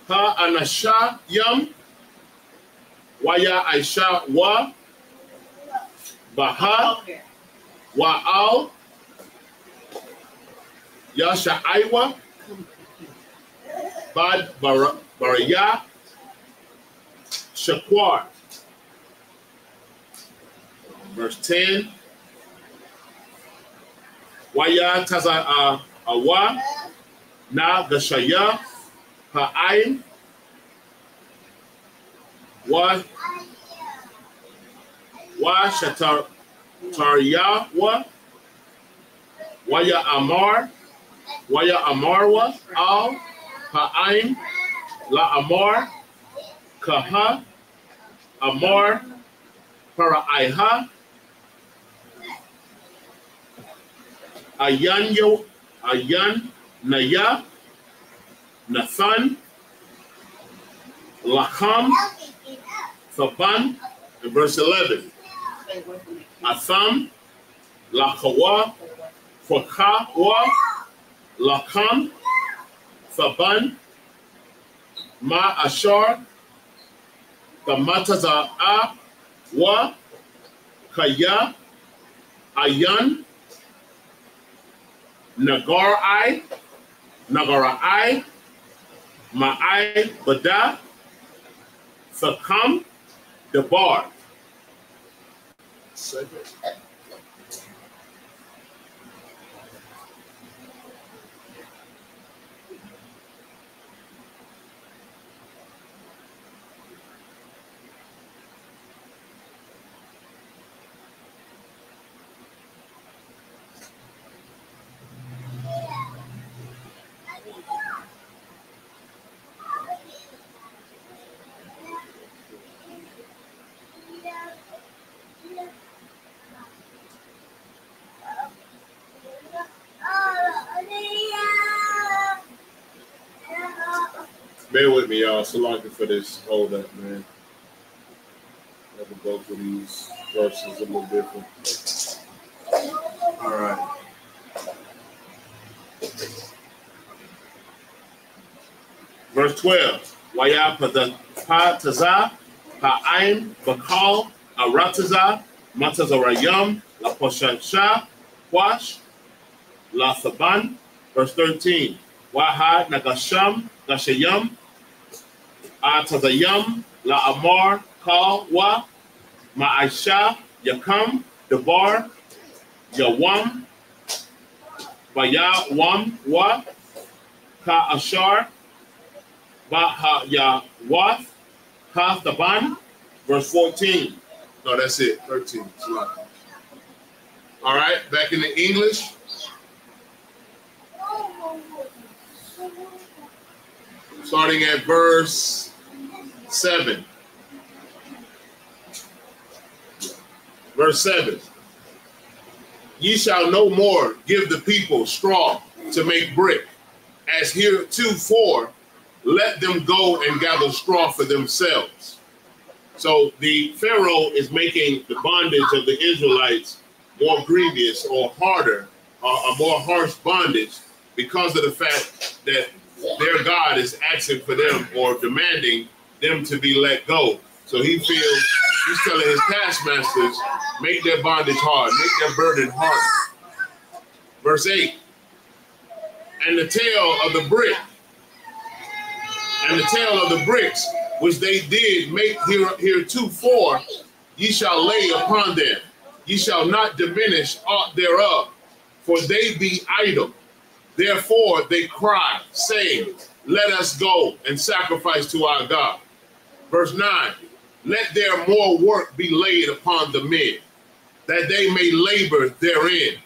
Ha'anasha Yam, Waya Aisha Wa, Baha, Wa'al, Yasha Aiwa, Bad Baraya, Shakwar. Verse 10. Waya Taza Awa, Na Gashaya, Ha'ain, Wa Shatar Taryawa, Waya Amar, Waya Amarwa, Al, Ha'ain, La Amar, Kaha, Amar, Para'aiha, Ayan, Naya, Nathan, Lacham, Thaban, and verse 11. Atham, Lakawa, Fakawa, Lakam, Thaban, Ma Ashar, Kamataza'a, Wa, Kaya, Ayan, Nagarai, Ma'ai Bada, Thakam, Debar. Bear with me, y'all. So long for this. Hold up, man. Let me go through these verses a little different. All right. Verse 12. Waya Pataza, Ha'aim, Bakal, Arataza, Matazarayam, La Poshansha, Wash, La Thaban. Verse 13. Waha Nagasham, Gashayam, Atazayam, La Amar, Kal, Wa, Ma'aisha, Yakam, Debar, Yawam, Baya Wam, Wa, Ka Ashar, Ba Ya Wath, Ha Thaban. Verse 14. No, that's it. 13. All right, back in the English. Starting at verse 7. Verse 7. Ye shall no more give the people straw to make brick, as heretofore let them go and gather straw for themselves. So the Pharaoh is making the bondage of the Israelites more grievous or harder, a more harsh bondage, because of the fact that their God is asking for them or demanding them to be let go. So he feels he's telling his taskmasters, make their bondage hard, make their burden harder. Verse 8, and the tail of the brick, and the tail of the bricks, which they did make heretofore, ye shall lay upon them. Ye shall not diminish aught thereof, for they be idle. Therefore they cry, saying, let us go and sacrifice to our God. Verse 9, let their more work be laid upon the men, that they may labor therein,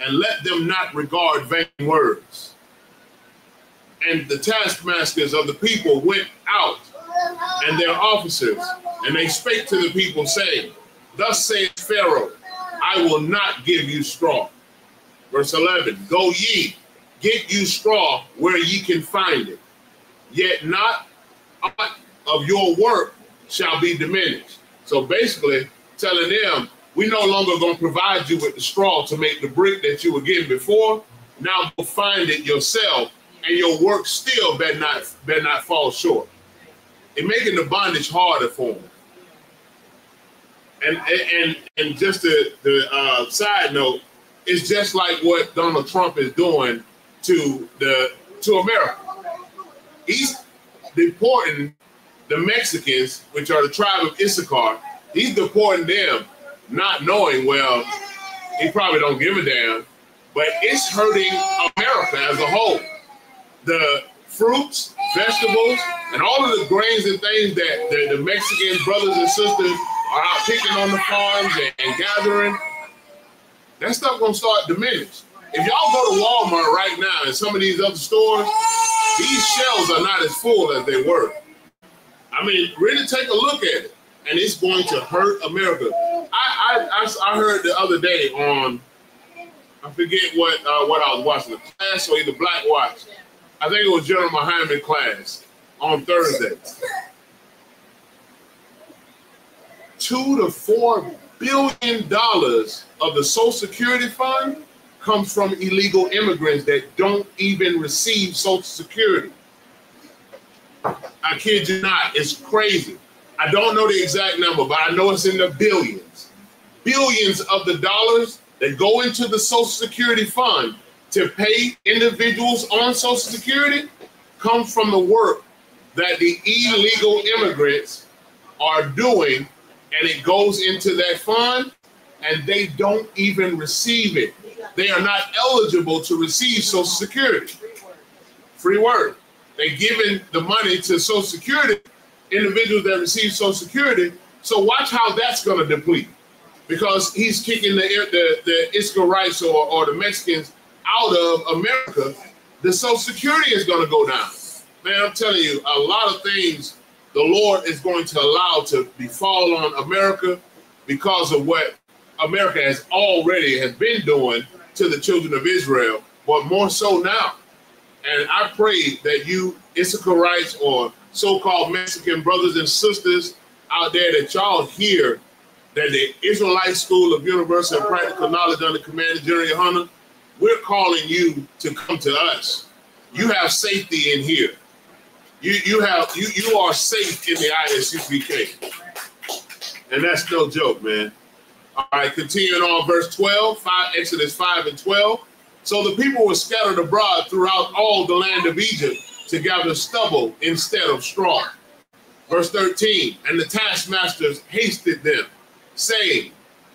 and let them not regard vain words. And the taskmasters of the people went out, and their officers, and they spake to the people, saying, thus saith Pharaoh, I will not give you straw. Verse 11, go ye, get you straw where ye can find it, yet not aught of your work shall be diminished. So basically telling them, we no longer going to provide you with the straw to make the brick that you were getting before. Now go find it yourself, and your work still better not fall short. It's making the bondage harder for them. And just the side note, it's just like what Donald Trump is doing to America. He's deporting the Mexicans, which are the tribe of Issachar. He's deporting them, not knowing, well, he probably don't give a damn, but it's hurting America as a whole. The fruits, vegetables, and all of the grains and things that the Mexican brothers and sisters are out picking on the farms and gathering, that stuff gonna start diminish. If y'all go to Walmart right now and some of these other stores, these shelves are not as full as they were. I mean, really take a look at it, and it's going to hurt America. I heard the other day on, I forget what I was watching, the class or either Black Watch. I think it was General Muhammad class on Thursday. $2 to $4 billion of the Social Security fund comes from illegal immigrants that don't even receive Social Security. I kid you not, it's crazy. I don't know the exact number, but I know it's in the billions. Billions of the dollars that go into the Social Security fund to pay individuals on Social Security comes from the work that the illegal immigrants are doing, and it goes into that fund, and they don't even receive it. They are not eligible to receive Social Security. Free word. They're giving the money to Social Security, individuals that receive Social Security. So watch how that's going to deplete, because he's kicking the Israelites or the Mexicans out of America. The Social Security is going to go down. Man, I'm telling you, a lot of things the Lord is going to allow to befall on America because of what America has been doing to the children of Israel, but more so now. And I pray that you Issacharites or so-called Mexican brothers and sisters out there, that y'all hear that the Israelite School of Universal and Practical Knowledge under Commander General Hunter, we're calling you to come to us. You have safety in here. You are safe in the ISUPK. And that's no joke, man. All right, continuing on verse 12, Exodus 5 and 12. So the people were scattered abroad throughout all the land of Egypt to gather stubble instead of straw. Verse 13, and the taskmasters hasted them, saying,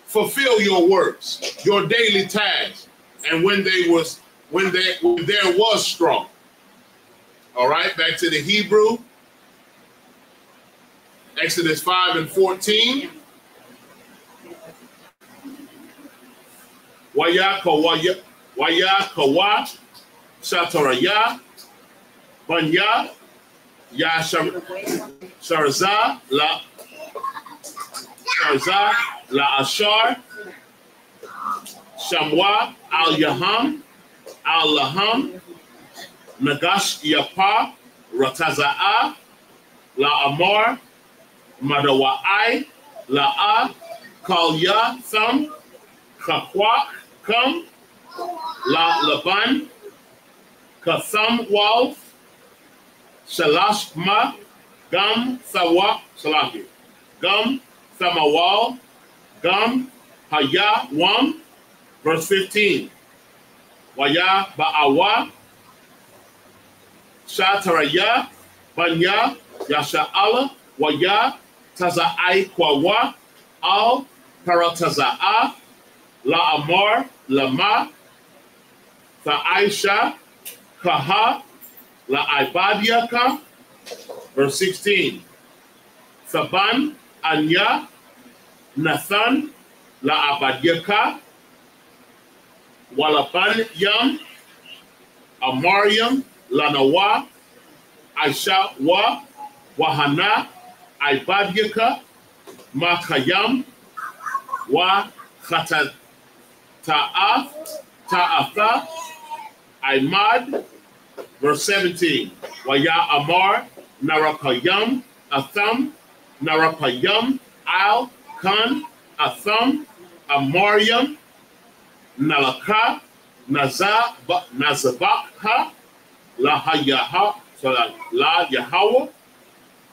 fulfill your works, your daily tasks, and when there was straw. All right, back to the Hebrew. Exodus 5 and 14. Waya kawa shataraya banya ya sharza la ashar shamwa al yaham al laham nagash yapa rataza'a la amar madawai la kalya thum kakwak Kam la laban katham wal shalash ma gam sawa salaki gam samawal gam haya wam. Verse 15. Waya ba'awa shataraya banya yasha'ala waya taza'ai kwawa al parataza'a la amar lama Aisha kaha la ibadiaka. Verse 16. Saban anya Nathan la abadiaka walaban yam amariam la nawa Aisha wa wahana ibadiaka makayam wa khata Ta'atha, Imad. Verse 17. Waya Amar, Narakayam, Atham, Narakayam, Al, Khan, Atham, Amariam, Nalaka, Nazabakha, La Hayaha, La Yahawah.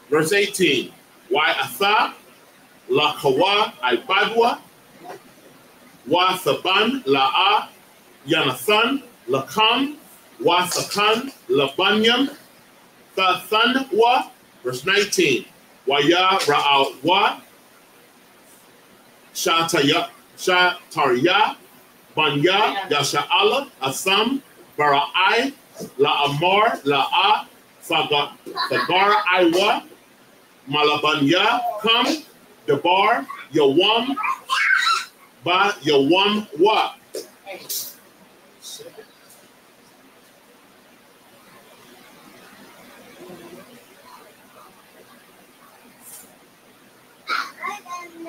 Verse 18. Why Atha, La Kawa, Ibadwa, Wa Saban La'a Yanathan Lakam Wa Sakan Labanyam Thathan Wa. Verse 19. Waya Ra'a Wa Shatarya Banya Yasha'ala Asam Bara'ai La Amar La'a Fagara Iwa Malabanya Kam Debar Yawam Ba Yawam Wa.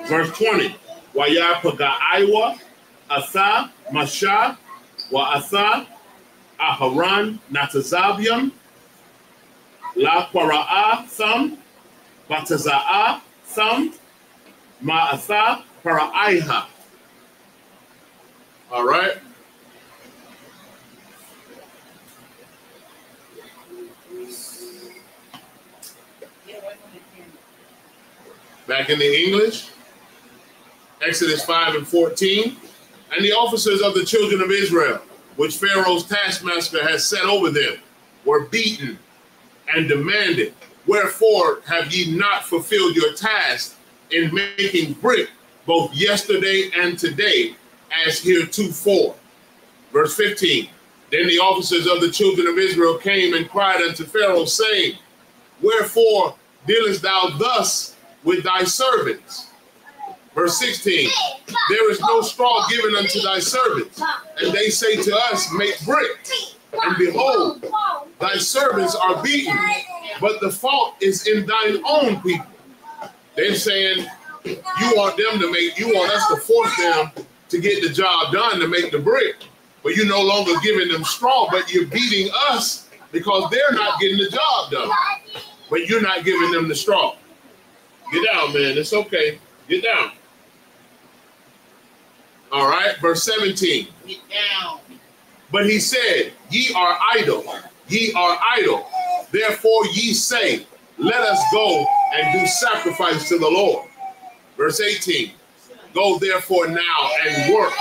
Verse 20. Waya Paga Iwa Asa Masha Wa Asa Aharan Natazabium La Quara'a Thum Bataza'a Thum Ma Asa Para'aiha. All right. Back in the English, Exodus 5 and 14. And the officers of the children of Israel which Pharaoh's taskmaster had set over them, were beaten and demanded, wherefore have ye not fulfilled your task in making brick both yesterday and today, as heretofore? Verse 15, then the officers of the children of Israel came and cried unto Pharaoh, saying, wherefore dealest thou thus with thy servants? Verse 16, there is no straw given unto thy servants, and they say to us, make brick. And behold, thy servants are beaten, but the fault is in thine own people. They're saying, you want us to force them to get the job done to make the brick, but you're no longer giving them straw, but you're beating us because they're not getting the job done, but you're not giving them the straw. Get down, man. It's okay. Get down. All right, verse 17. Get down. But he said, ye are idle, ye are idle. Therefore ye say, let us go and do sacrifice to the Lord. Verse 18, go therefore now and work,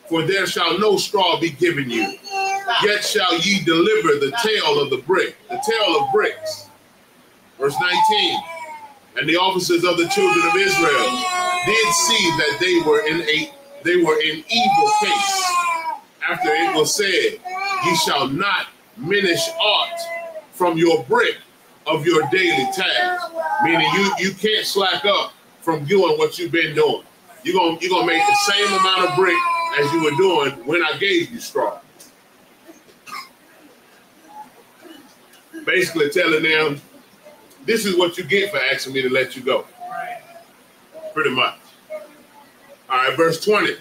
for there shall no straw be given you. Yet shall ye deliver the tail of the brick, the tail of bricks. Verse 19, and the officers of the children of Israel did see that they were in evil case. After it was said, ye shall not minish aught from your brick of your daily task. Meaning you can't slack up from doing what you've been doing. You're gonna make the same amount of brick as you were doing when I gave you straw. Basically telling them, this is what you get for asking me to let you go. Pretty much. All right, verse 20.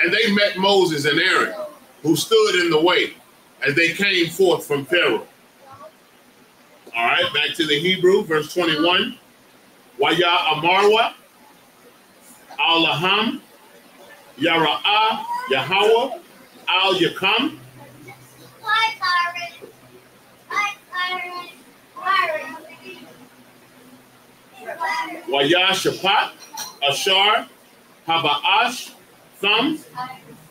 And they met Moses and Aaron, who stood in the way as they came forth from Pharaoh. All right, back to the Hebrew, verse 21. Waya Amarwa, Al-Laham, Yara'ah, Yahweh, Al-Yakam. Waya Shapat, Ashar, Haba'ash, Thumb,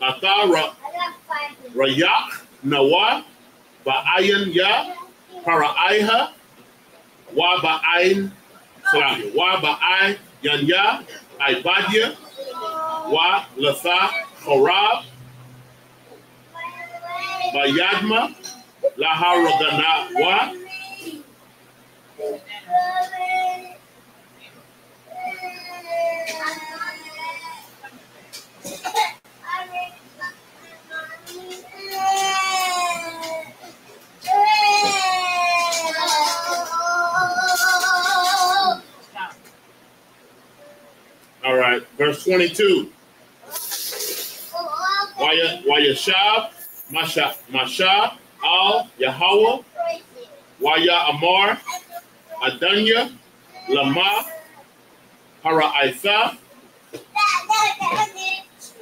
Athar, Rayak, Nawa, Ba'ayan Ya, Para'aiha, Wa Ba'ain, Wa Ba'ai Yanya, Ibadia, Wa Latha, Horab, Bayadma, Laharagana, Wa. All right, verse 22. Wayashab, Masha, Al, Yahweh, Waya Amar, Adanya, Lama, Para'aitha.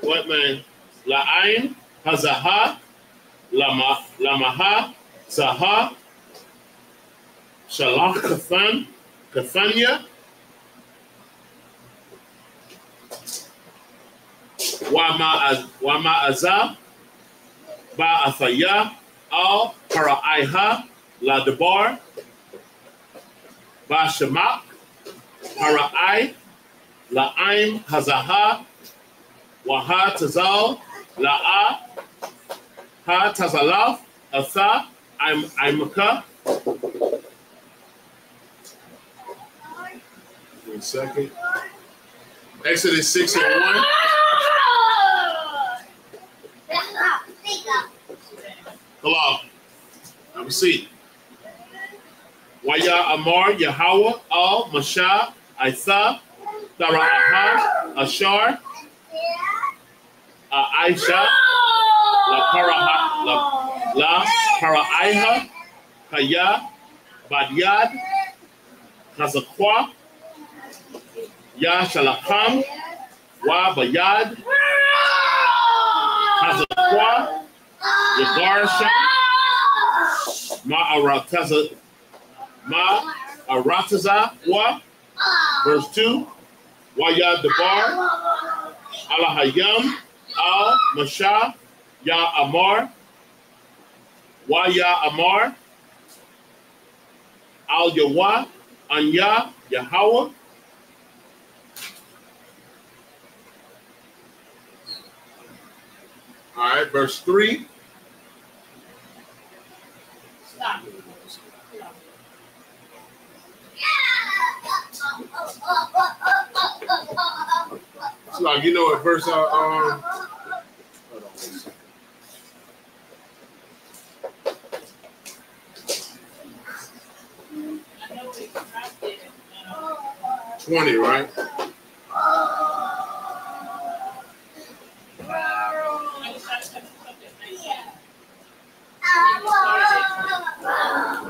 What man? La'ain, Hazaha, Lamaha, Zaha, Shalach Kathan, Kathanya, Wama Azab, Ba'athaya, Al Para'aiha, La Debar, Ba'shamak, Para'ai, La'aim Hazaha, Waha Tazal, La'a, Ha Tazalaf, Atha, Imaka. 1 second. Exodus 6 and 1. Hello. Have a seat. Waya Amar, Yahweh, Al, Masha, Aitha, Dara'aha, Ashar, Aisha, La Para'aiha, Kaya, Badyad, Kazakwa, Ya Shalakam, Wa Bayad, Kazakwa, Yagarsha, Arataza, Wa, verse 2, Waya Debar, Alahayam, Al, Masha, Ya Amar, Wa Ya Amar, Al Yahweh, Anya, Yahweh. All right, verse 3. Stop. So like, you know what verse hold on one second. I know we dropped it. 20, right?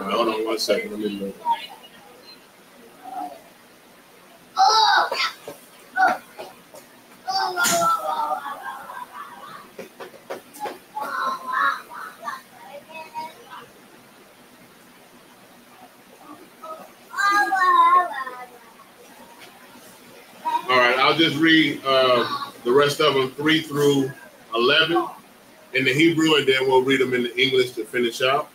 Hold on 1 second. Let me look. All right, I'll just read the rest of them, 3 through 11 in the Hebrew, and then we'll read them in the English to finish out.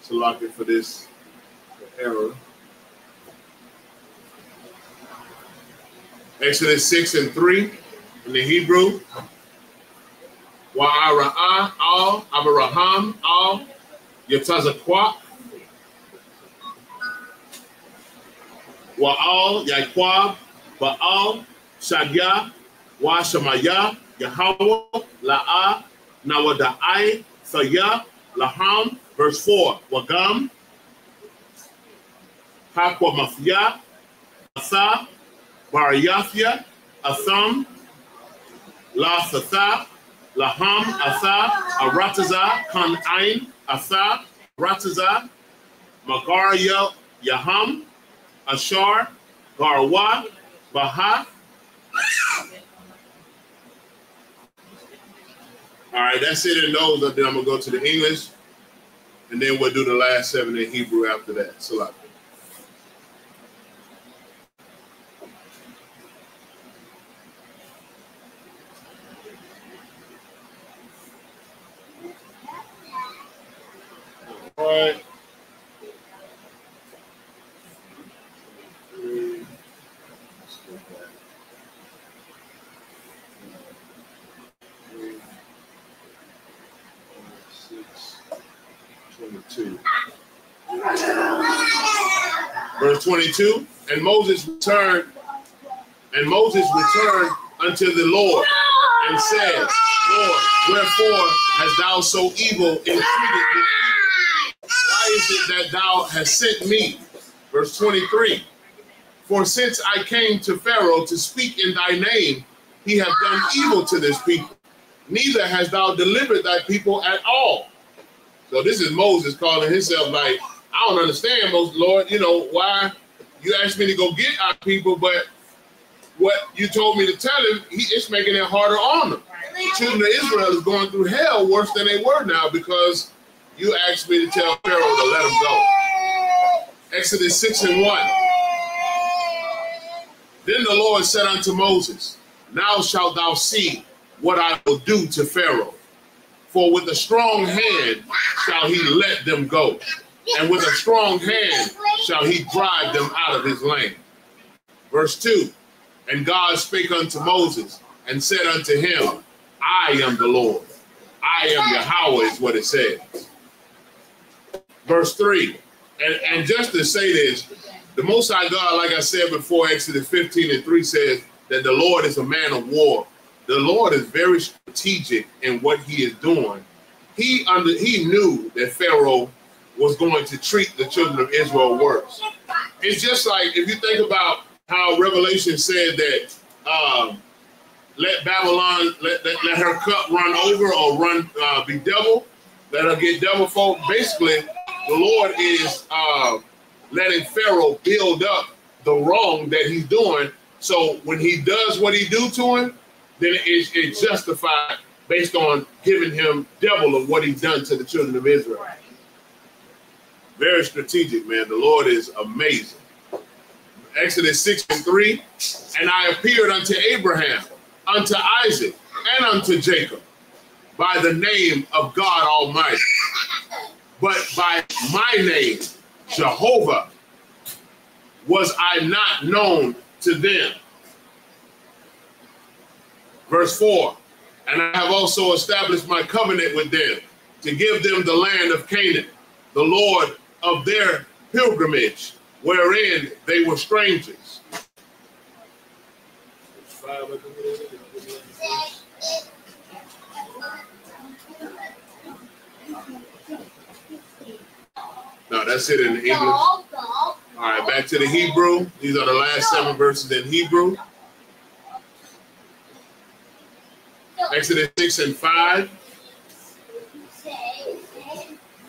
So lock it for this error. Exodus 6 and 3 in the Hebrew. Wa'ara'ah al Abraham al Yatazakwak Wa'al Yaquab Ba'al Shadia Wa Shamaya Yahweh La'a Nawada'ai Saya Laham. Verse 4. Wagam Hakwa Mafia Asa Barayafia Asam La Sasa Laham Asa Arataza Kan Ain Asa Rataza Magarya Yaham Ashar Garwa Baha. All right, that's it in those. Then I'm gonna go to the English, and then we'll do the last 7 in Hebrew after that. Salat. All right. Verse 22, and Moses returned unto the Lord and said, Lord, wherefore hast thou so evil entreated this people? Why is it that thou hast sent me? Verse 23, for since I came to Pharaoh to speak in thy name, he hath done evil to this people. Neither hast thou delivered thy people at all. So this is Moses calling himself like, I don't understand, most Lord, you know, why you asked me to go get our people, but what you told me to tell him, it's making it harder on them. The children of Israel is going through hell worse than they were now because you asked me to tell Pharaoh to let them go. Exodus 6 and 1. Then the Lord said unto Moses, now shalt thou see what I will do to Pharaoh. For with a strong hand shall he let them go, and with a strong hand shall he drive them out of his land. Verse 2, and God spake unto Moses and said unto him, I am the Lord. I am Yahweh is what it says. Verse 3, and just to say this, the Most High God, like I said before, Exodus 15 and 3 says that the Lord is a man of war. The Lord is very strategic in what he is doing. He knew that Pharaoh was going to treat the children of Israel worse. It's just like if you think about how Revelation said that let Babylon, let her cup run over or be double, let her get double fold. Basically, the Lord is letting Pharaoh build up the wrong that he's doing. So when he does what he do to him, then it's justified based on giving him double of what he's done to the children of Israel. Very strategic, man. The Lord is amazing. Exodus 6 and 3, and I appeared unto Abraham, unto Isaac, and unto Jacob by the name of God Almighty, but by my name, Jehovah, was I not known to them. Verse 4, and I have also established my covenant with them to give them the land of Canaan, the Lord of their pilgrimage, wherein they were strangers. No, that's it in English. All right, back to the Hebrew. These are the last 7 verses in Hebrew. Exodus 6 and 5.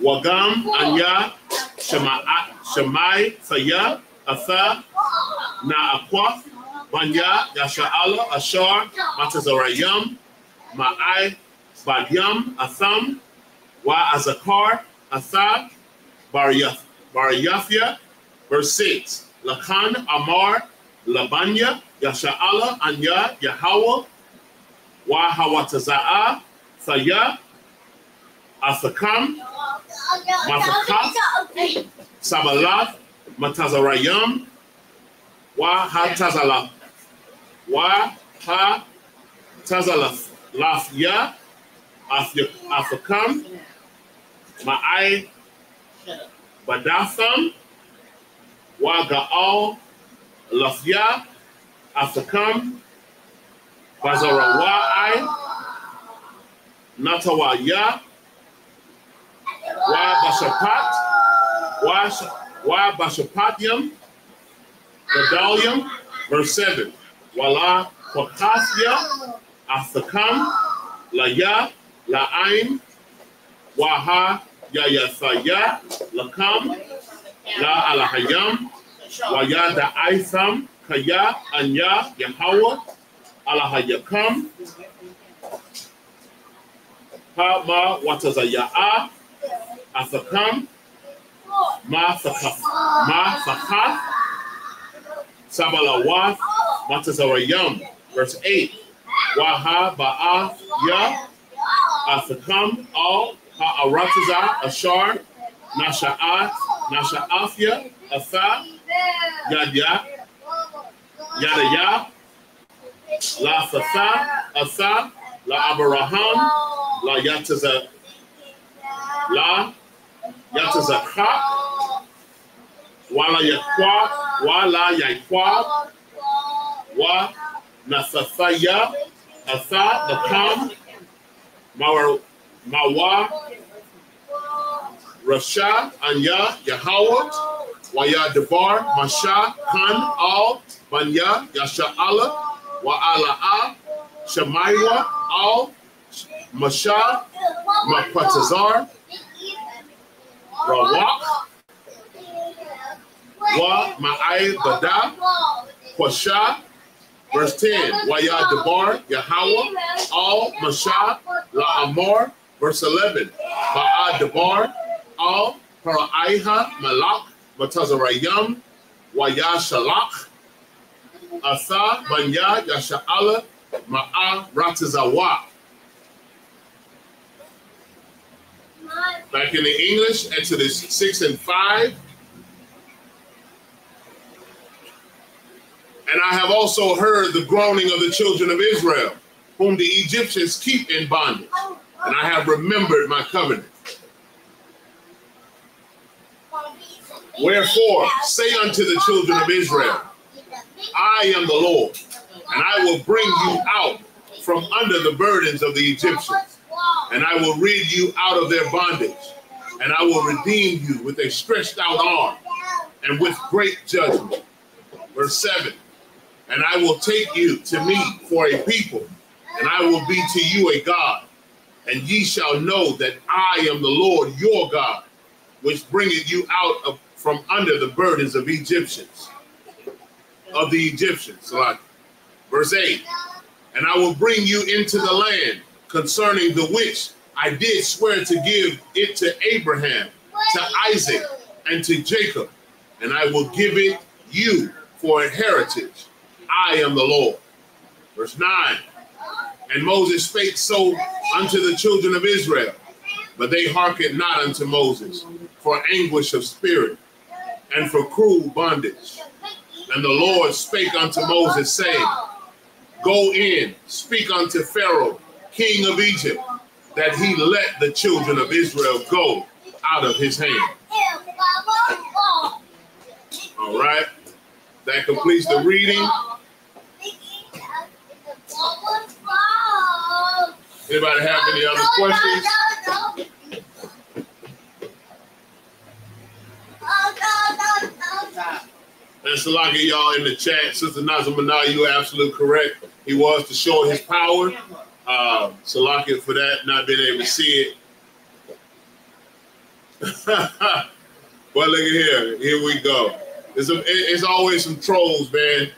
Wagam anya shamai saya atha na'akwaf banya yasha'ala ashar matazarayam ma'ai badyam atham wa azakar atha bariyafia. Verse 6. Lakan amar labanya yasha'ala anya yahawa wa hawataza'a saya Athakam, Mathakaf, Sabalat, Matazarayam, Wa Hatazalaf, Wa Hatazalaf, Lafya, Athakam, Ma'ai, Badatham, Wa Ga'al, Lafya, Athakam, Bazarawa'ai, Natawaya, Wa Bashapat, Wa Bashapatium, Gadalium, verse 7. Wala Wakathya, Athakam, Laya, La'aim, Waha, Yayathaya, Lakam, La Alahayam, Waya Da'aitham, Kaya, Anya, Yahawah, Alahayakam, Ha Ma Watazaya'a, Athakam, Ma Fakaf, Sabalawaf, Matazarayam, verse 8. Waha Ba'a Ya, Athakam, Al, Ha'arataza, Ashar, Nasha'afya, Atha, Yadya, Yadaya, La Fatha, Atha, La Abraham, La Yataza, La Yatazakha, Wala Yakwa, Wala Yakwa, Wa Nathafaya, Atha, Lakam, Mawa, Rasha, Anya, Yahawah, Waya Debar, Masha, Khan, Al, Banya, Yasha'ala, Wa'ala'a, Shemaiwa, Al, Masha, Mapatazar, Rawak, Wa Ma'ai Bada, Kwasha, verse 10. Waya Debar, Yahawah, Al, Masha, La Amor, verse 11. Ba'a Debar, Al, Para'aiha, Malak, Matazarayam, Waya Shalak, Atha, Banya, Yasha'ala, Ma'a Ratazawa. Back in the English, Exodus 6 and 5. And I have also heard the groaning of the children of Israel, whom the Egyptians keep in bondage. And I have remembered my covenant. Wherefore, say unto the children of Israel, I am the Lord, and I will bring you out from under the burdens of the Egyptians, and I will rid you out of their bondage, and I will redeem you with a stretched out arm and with great judgment. Verse 7, and I will take you to me for a people, and I will be to you a God, and ye shall know that I am the Lord your God, which bringeth you out from under the burdens of the Egyptians. Like. Verse 8, and I will bring you into the land concerning the which I did swear to give it to Abraham, to Isaac, and to Jacob, and I will give it you for a heritage. I am the Lord. Verse 9, And Moses spake so unto the children of Israel, but they hearkened not unto Moses for anguish of spirit and for cruel bondage. And the Lord spake unto Moses, saying, Go in, speak unto Pharaoh, king of Egypt, that he let the children of Israel go out of his hand. All right, that completes the reading. Anybody have any other questions? And Salaki, y'all in the chat, Sister Nazamana, you are absolutely correct. He was to show his power. Salaki for that, not being able to see it. But look at here. Here we go. It's always some trolls, man,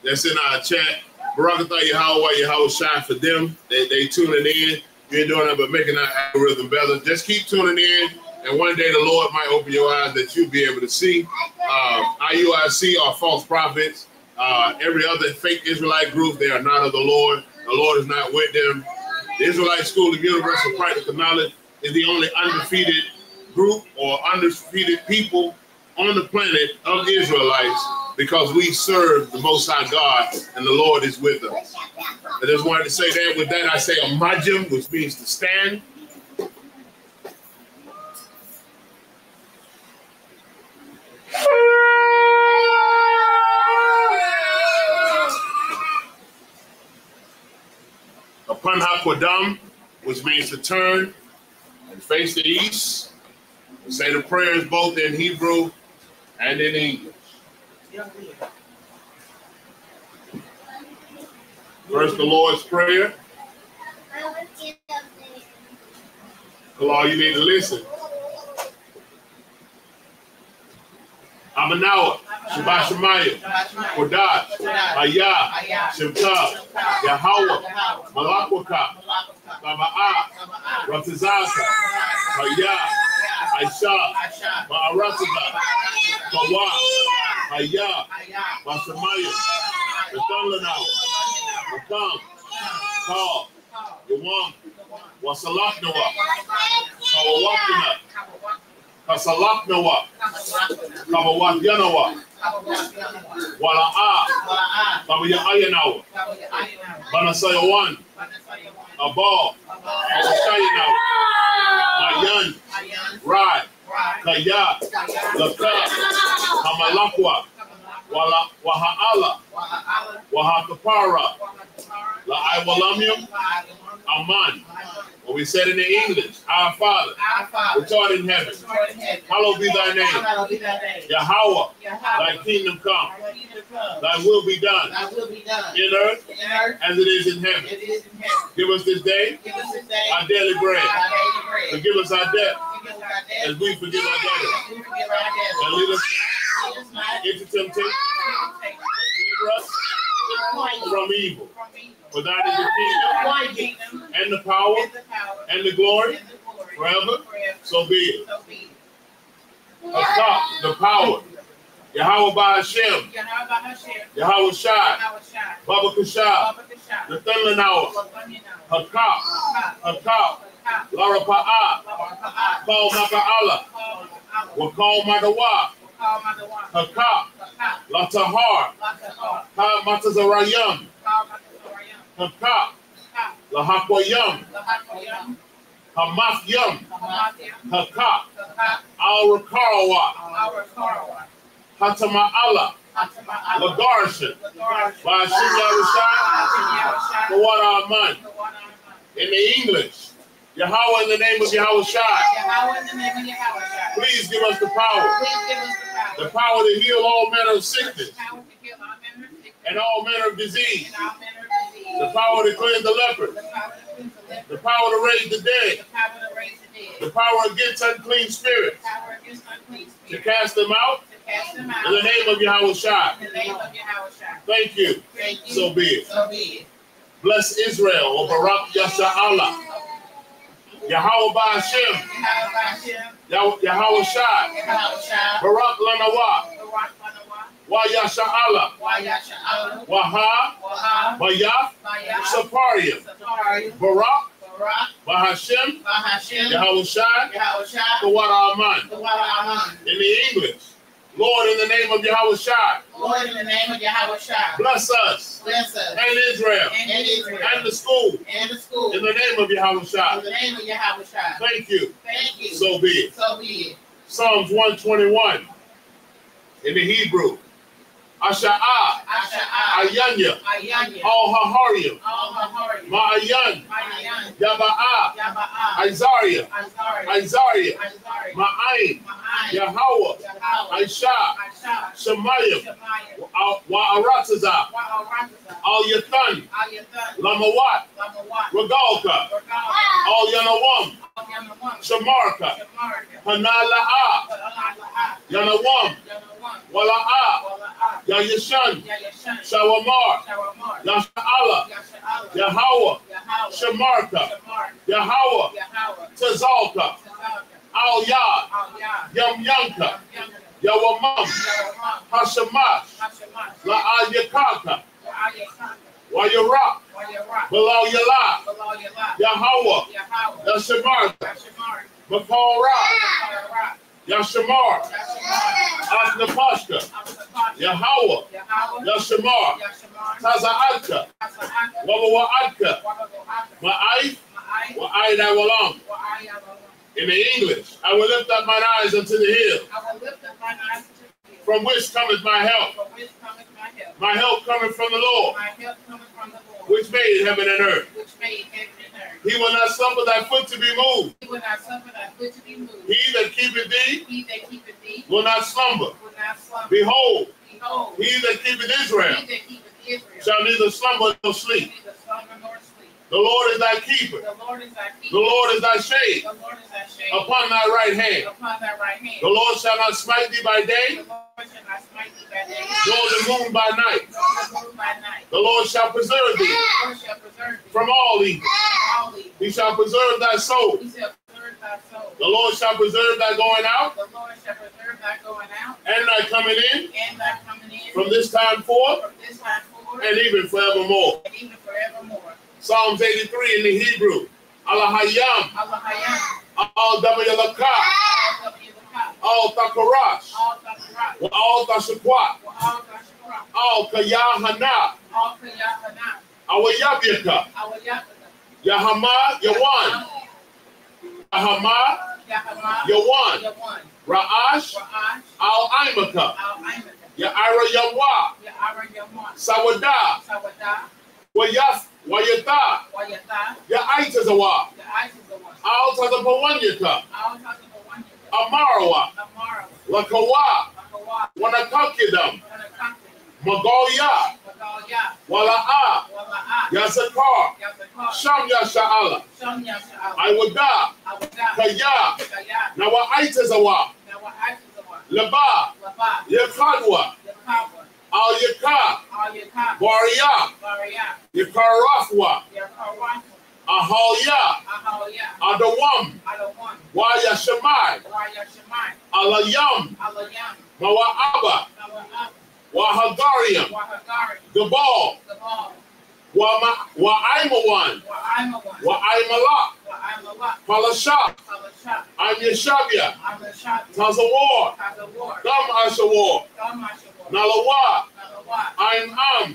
that's in our chat. Barakatah Yahweh Shai for them. They tuning in. You ain't doing that but making our algorithm better. Just keep tuning in, and one day the Lord might open your eyes that you'll be able to see. IUIC are false prophets. Every other fake Israelite group, they are not of the Lord. The Lord is not with them. The Israelite School of Universal Practical Knowledge is the only undefeated group or undefeated people on the planet of Israelites, because we serve the Most High God and the Lord is with us. I just wanted to say that. With that, I say a majim, which means to stand. Upon Hakwadam, which means to turn and face the east. We say the prayers both in Hebrew and in English. First, the Lord's Prayer. Hello, you need to listen. Abanawa, Shabbat Shemayim, Kodash, Ayah, Shemka, Yahweh, Malakwaka, Baba'ah, Ratizaka, Ayah, Aisha, Ma'arataka, Kawa, Ayah, Bashamayim, Betanlanau, Bakam, Kal, Yawam, Wasalaknawa, Kawawakina, Kasalaknawa, Kawawat Yanawa, Wala'a, Kabaya Ayanawa, Banasayawan, Abal, Awashayanawa, Ayan, Rai, Kaya, Laka, Hamalakwa, Waha'ala, Wahakapara, La'aiwalamium, Aman. What we said in the English, Our Father, which art in heaven, hallowed be thy name. Yahweh, thy kingdom come, thy will be done in earth as it is in heaven. Give us this day our daily bread. Forgive us our debt as we forgive our debtors. And lead us not into temptation, but deliver us from evil. For thine is the kingdom, and the power, and the glory, forever. So be it. Stop the power. Yahweh Ba'Hashem, Yahweh Shai, Baba Kashah, Nathan Lanawa, Hakab, Lara Pa'ah, Paul Maka'ala, Wakal Madawa, Hakab, Latahar, Ha Matazarayam, Hakab, Lahakwayam, Hamath Yam, Hakab, Al Rakarawa, Hatama'ala, Lagarshan, Ba'Hashem Yahushai, Kawada Aman. In the English, Yahweh in the name of Yahweh Shai. Please give us the power. The power to heal all manner of sickness and all manner of disease. The power to cleanse the leper. The power to raise the dead. The power against unclean spirits. To cast them out. In the name of Yahweh Shai. Thank you. So be it. Bless Israel, O Barak Yasha Allah. Yahweh Ba'Hashem. Yahweh Shai. Barak Lanawa. Wa Yasha'ala. Yasha'ala. Waha. Waha. Bayah. Bayah. Saparium. Saparium. Barak. Barak. Bahashim. Bahashim. Yahushai. Yahushai. Tawara Aman. Tawara Aman. In the English. Lord, in the name of Yahushai. Lord, in the name of Yahushai. Bless us. Bless us. And Israel. And Israel. And the school. And the school. In the name of In Yahushai. the name of Yahushai. Thank you. Thank you. So be it. So be it. Psalms 121 in the Hebrew. Asha'ah, Asha'ah. Ayanya, Ayanya. Al Haharium, Al Hahari. Ma'ayan, Ma'ayan. Yaba'ah, Yaba'ah. Isaiah, Azari. Isaiah, Azari. Ma'ayin, Ma'ayin. Yahweh, Yahweh. Aisha, Aisha. Shemayim, Shemayim. Wa'aratazah, Wa'aratazah. Al Yathan, Al-Yathan. Lamawat, Lamawat. Regalka, Regal. Al Yanawam, Al-Yanawam. Shamarka, Shamarka. Hanala'ah, Al-Ala'ah. Yanawam, Yanawam. Wala'ah, Wala'ah. Yayashan, Yayashan. Shawamar, Shawamar. Yasha'ala, Yasha'ala. Yahweh, Yahweh. Shamarka, Shamarka. Yahweh, Yahweh. Tazalka, Tazalka. Al Yad, Al-Yad. Yam Yanka, Yamyamka. Yawamam, Yawamam. Hashamash, Hashemash. La'al Yakaka, Wa'ayakaka. Wayarak, Wa'yarak. Bilal Yalah, Below Yalah. Yahweh, Yahweh. Yashamarka, Yashamar. Makal Ra, Yahweh. Yashamar, Yashamar. Asnapashka, Absapashka. Yahweh, Yahweh. Yashamar, Yashamar. Taza'adka, Asa'aka. Wawa'adka, Wa'abu'aka. Ma'ai, Ma'ai. Wa'ai Walam. Wa'ayabala. In the English, I will lift up mine eyes unto the hill, I will lift up mine eyes to the hill. from which cometh my help. From which cometh my help. My help cometh from the Lord, My help cometh from the Lord, which made heaven and earth. which made heaven and earth. He will not suffer thy foot to be moved. He will not suffer thy foot to be moved. He that keepeth thee He that keepeth thee will not slumber. will not slumber. Behold, Behold, he that keepeth Israel he that keepeth Israel shall neither slumber nor sleep. neither slumber nor sleep. The Lord is thy keeper. The Lord is thy The keeper. Lord is thy shade The Lord is thy shade upon thy right hand. upon thy right hand. The Lord shall not smite thee by The day, Lord shall not smite thee by day, nor the moon by night. nor the moon by night. The Lord shall preserve thee The Lord shall preserve thee from all evil. from all evil. He shall preserve thy soul. He shall preserve thy soul. The Lord shall preserve thy going out The Lord shall preserve thy going out and thy coming in and thy coming in from this time forth from this time forward and even forevermore. and even forevermore. Psalms 83 in the Hebrew. Alahayam, Allahayam, Al-Dabayalaka, all Wabiyalaka, Al-Takarash, all Takarat, Al-Tashakwat, all Tashakrat, Al-Kayahana, all Kayahana, Awayabyaka, our Yakata, Yahama, Yawan, Yahama, Yahama, Yawan, Yawan, Ra'ash, Ra'ash, Al-Imaka, Al-Imaka, Ya'ara Yawa, Ya'ara Yawan, Sawada, Sawada, Wayaf, Wayata, Wayata, Ya'aitazawa, the eyes of the one, Al-Tazabawanyaka, all talk of the one, Amarawa, Amara, Lakawa, Makawa, Wanakakidam, Wanakakri, Magoya, Magalia, Wala'a, Wala'a, Yazakar, Yazakar, Sham Yasha'ala, Sham Yasha'al, Iwada, Awada, Kaya, Kaya, Nawa'aitazawa, Nawa Akizawa, Laba, Laba, Yakadwa, Yakawa, Al-Yaka, Ayaka, Baria, Baria, Yakarafwa, Yakawa, Ahalya, Ahaya, Adawam, Adawan, Wayashamai, Waya Shemai, Alayam, Alayam, Mawa'aba, Nawa'ab, Wahagariam, Wahagari, Gabal, Gabal, Wa'aimawan, Wa'aimawan, Wa'aimalak, Wa'aimalak, Palashah, Palashat, I'm Yeshabia, Amashat, Tazawar, Kazawar, Dam Ashawar, Damashawar, Nalawa, Nalawa, I'm Ainam,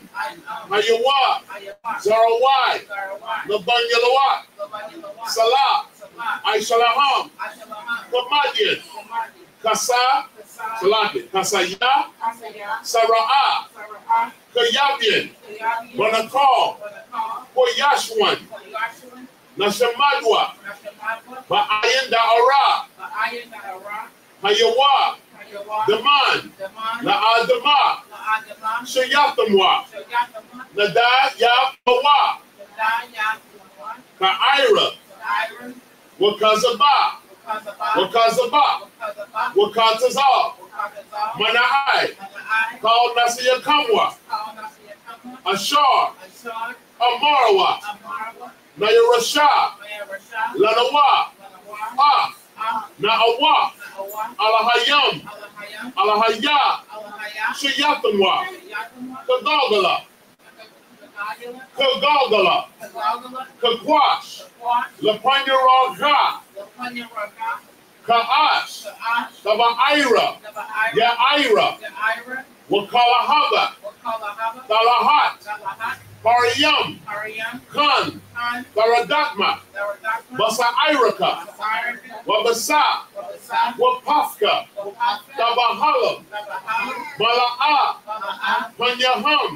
Hayawa, Ayawa, Zarawai, Sarawai, Nabanyalawat, Labanyalawa, Salah, Salat, Aishalaham, Ashalaham, Kamadian, Samadi, Kasa, Kasai, Salaki, Kasaya, Kasaya, Sara'ah, Sarah, Kayabian, Kayabi, Banakal, Banakal, Koyashwan, Koyashuan, Nashamadwa, Nashamadwa, Ba'ayanda Ara, Ba'ayan Na'ara, Hayawa, Hayawa, Daman, Daman, La'adama, La'adama, Shayatamwa, Shayatama, Nada Yapawa, Yadayatama, Ka'ira, Iron, Wakazaba, Wakazaba, Wakazaba, Wakazaba, Wakatazal, Wakazaba, Mana'ai, Mana'ai, Kal Nasiyakamwa, Kaonasiyakama, Ashar, Ashar, Amarawa, Amarawa, Nayarasha, Mayarasha, Lanawa, Lanawa, Ah, Na'awa, Na'awa, Alahayam, Alahayam, Alahaya, Alahaya, Shayatanwa, Kagogala, Kagogala, Kakwash, Lapanyaraga, Kaash, Tabaira, Yaira, Wakalahaba, Talahat, Pariyam, Khan, Taradatma, Basa Iraka, Wabasa, Wapafka, Tabahalam, Mala'a, Panyaham,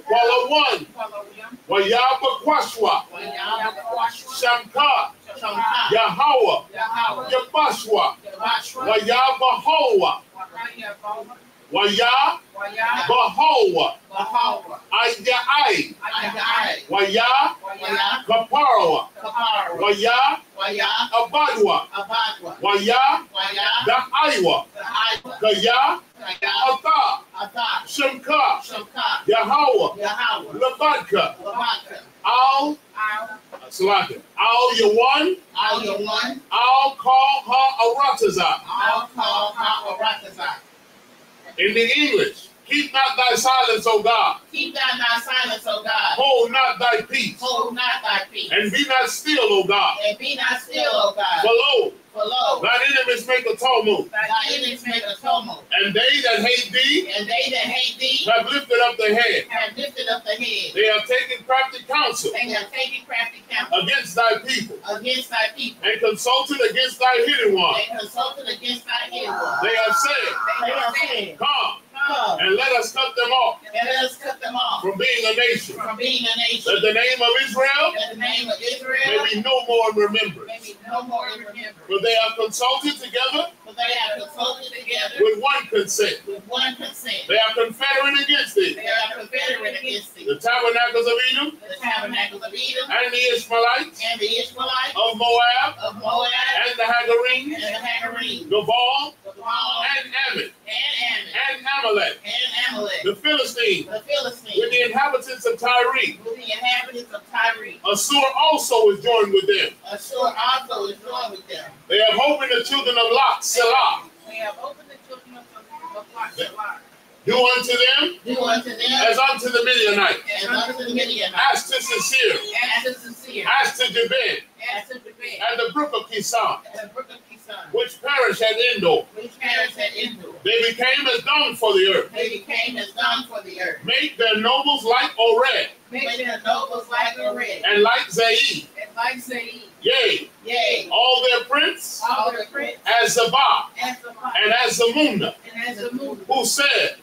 Walawan, Wayabakwashwa, Shamka, Yahawa, Yabashwa, Wayabahowa, Waya, Bahowa, Ayai, Waya, Kaparawa, Waya, Abadwa, Waya, Da'aiwa, Kaya, Ata, Shemka, Yahawa, Labadka, Al, Salaka, Al Yawan, I'll call her Aratazah. In the English, keep not thy silence, O God. Keep not thy silence, O God. Hold not thy peace. Hold not thy peace. And be not still, O God. And be not still, O God. For lo, thine enemies make a tumult. Thy enemies make a tumult. And they that hate thee, have lifted up the head. They have taken crafty counsel. Against thy people. And consulted against thy hidden one. They have said, Come. And let us cut them off. From being a nation. That the name of Israel may be no more in remembrance. For they have consulted together with one consent. They are confederate against thee. The tabernacles of Edom and the Ishmaelites of Moab and the Hagarenes, Gabal and Ammon and Amalek, the Philistines with the inhabitants of Tyre. Assur also is joined with them. They have opened the children of Lot, Selah. Do unto them as unto the Midianites. As to Sisera, as to Jabin, and the brook of Kison, which perished at Endor. They became as dung for the earth. Make their nobles like Oreb. And like Zaid. Yea, all their prince as Zabah and as Zamunna, who said,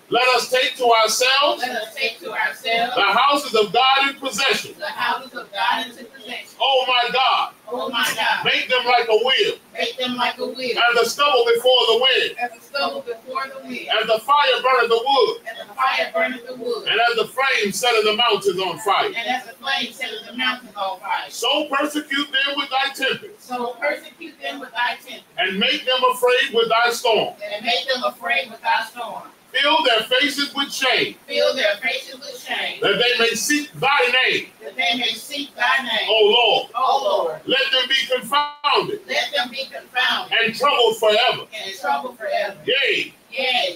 let us take to ourselves the houses of God in possession. Oh my God. Make them like a wheel. And the stubble before the wind. And the fire burneth the wood. And as the flame setteth the mountains on fire. So persecute them with thy tempest. And make them afraid with thy storm. Fill their faces with shame. That they may seek thy name. O Lord. Let them be confounded. And troubled forever. Yea.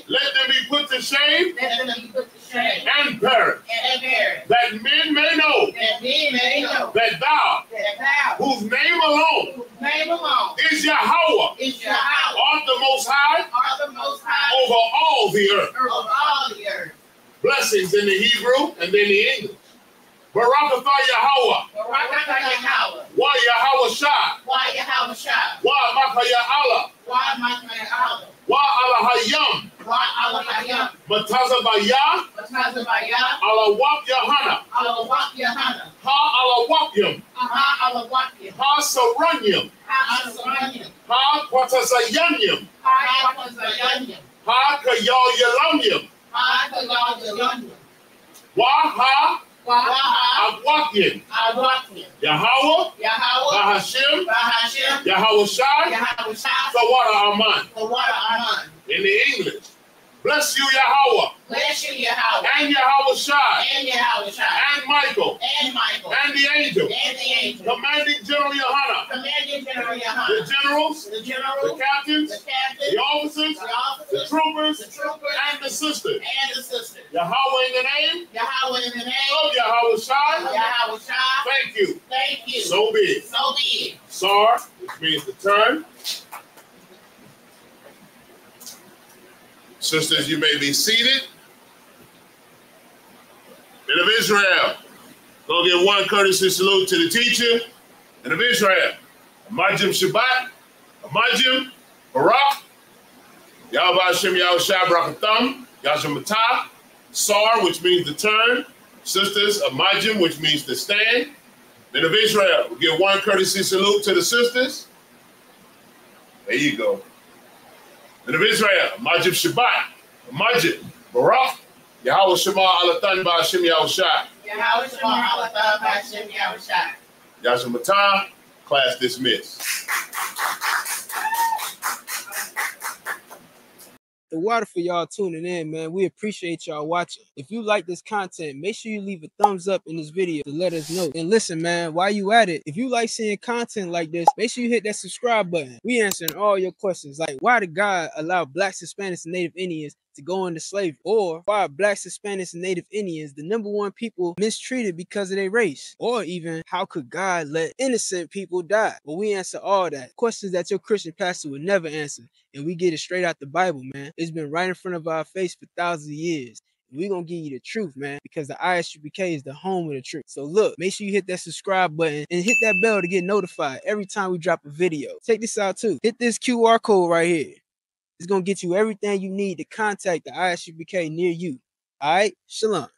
Let them be put to shame. And perish. That men may know. That thou. Whose name alone. Is Yahweh. Art the Most High. Over all the earth. Blessings in the Hebrew and in the English. Barakatha Yahweh. Wa Yahweh Shah. Wa Makaya Allah. Wa Allah Hayam. Matazabaya. Allah Wap Yahana. Ha Allah Wapyam. Ha Saranyam. Ha Quatasayanyam. Ha Kayal Yalamyam. Wa Abwakim. Yahweh. Bahashim. Yahweh Shai. Sawara Aman. In the English. Bless you, Yahweh. And Yahweh Shai. And Michael. And the angel. Commanding General Yohana. the generals, the generals, the captains, the officers, the troopers, and the sisters. Yahweh in the name of Yahweh Shai. Thank you. So be it. Sar, which means to turn. Sisters, you may be seated. Men of Israel, go give one courtesy salute to the teacher. Men of Israel, Amajim Shabbat, Amajim, Barak, Yahweh Hashem Yahushua Barakatam, Yahweh Matah, Sar, which means to turn. Sisters, Amajim, which means to stand. Men of Israel, we give one courtesy salute to the sisters. There you go. Men of Israel, Amajim Shabbat, Amajim, Barak, Yahweh Shema Alatan Ba'Hashem Yahushua. Yahweh Shema Alatan Ba'Hashem Yahushua. Yahweh Matah, class dismissed. The water for y'all tuning in, man. We appreciate y'all watching. If you like this content, make sure you leave a thumbs up in this video to let us know. And listen, man, while you at it, if you like seeing content like this, make sure you hit that subscribe button. We answering all your questions, like why did God allow Blacks, Hispanics, and Native Indians to go into slavery? Or why are Blacks, Hispanics, and Native Indians the #1 people mistreated because of their race? Or even, how could God let innocent people die? Well, we answer all that. Questions that your Christian pastor would never answer. And we get it straight out the Bible, man. It's been right in front of our face for thousands of years. We're going to give you the truth, man, because the ISUPK is the home of the truth. So look, make sure you hit that subscribe button and hit that bell to get notified every time we drop a video. Check this out, too. Hit this QR code right here. It's going to get you everything you need to contact the ISUPK near you. All right? Shalom.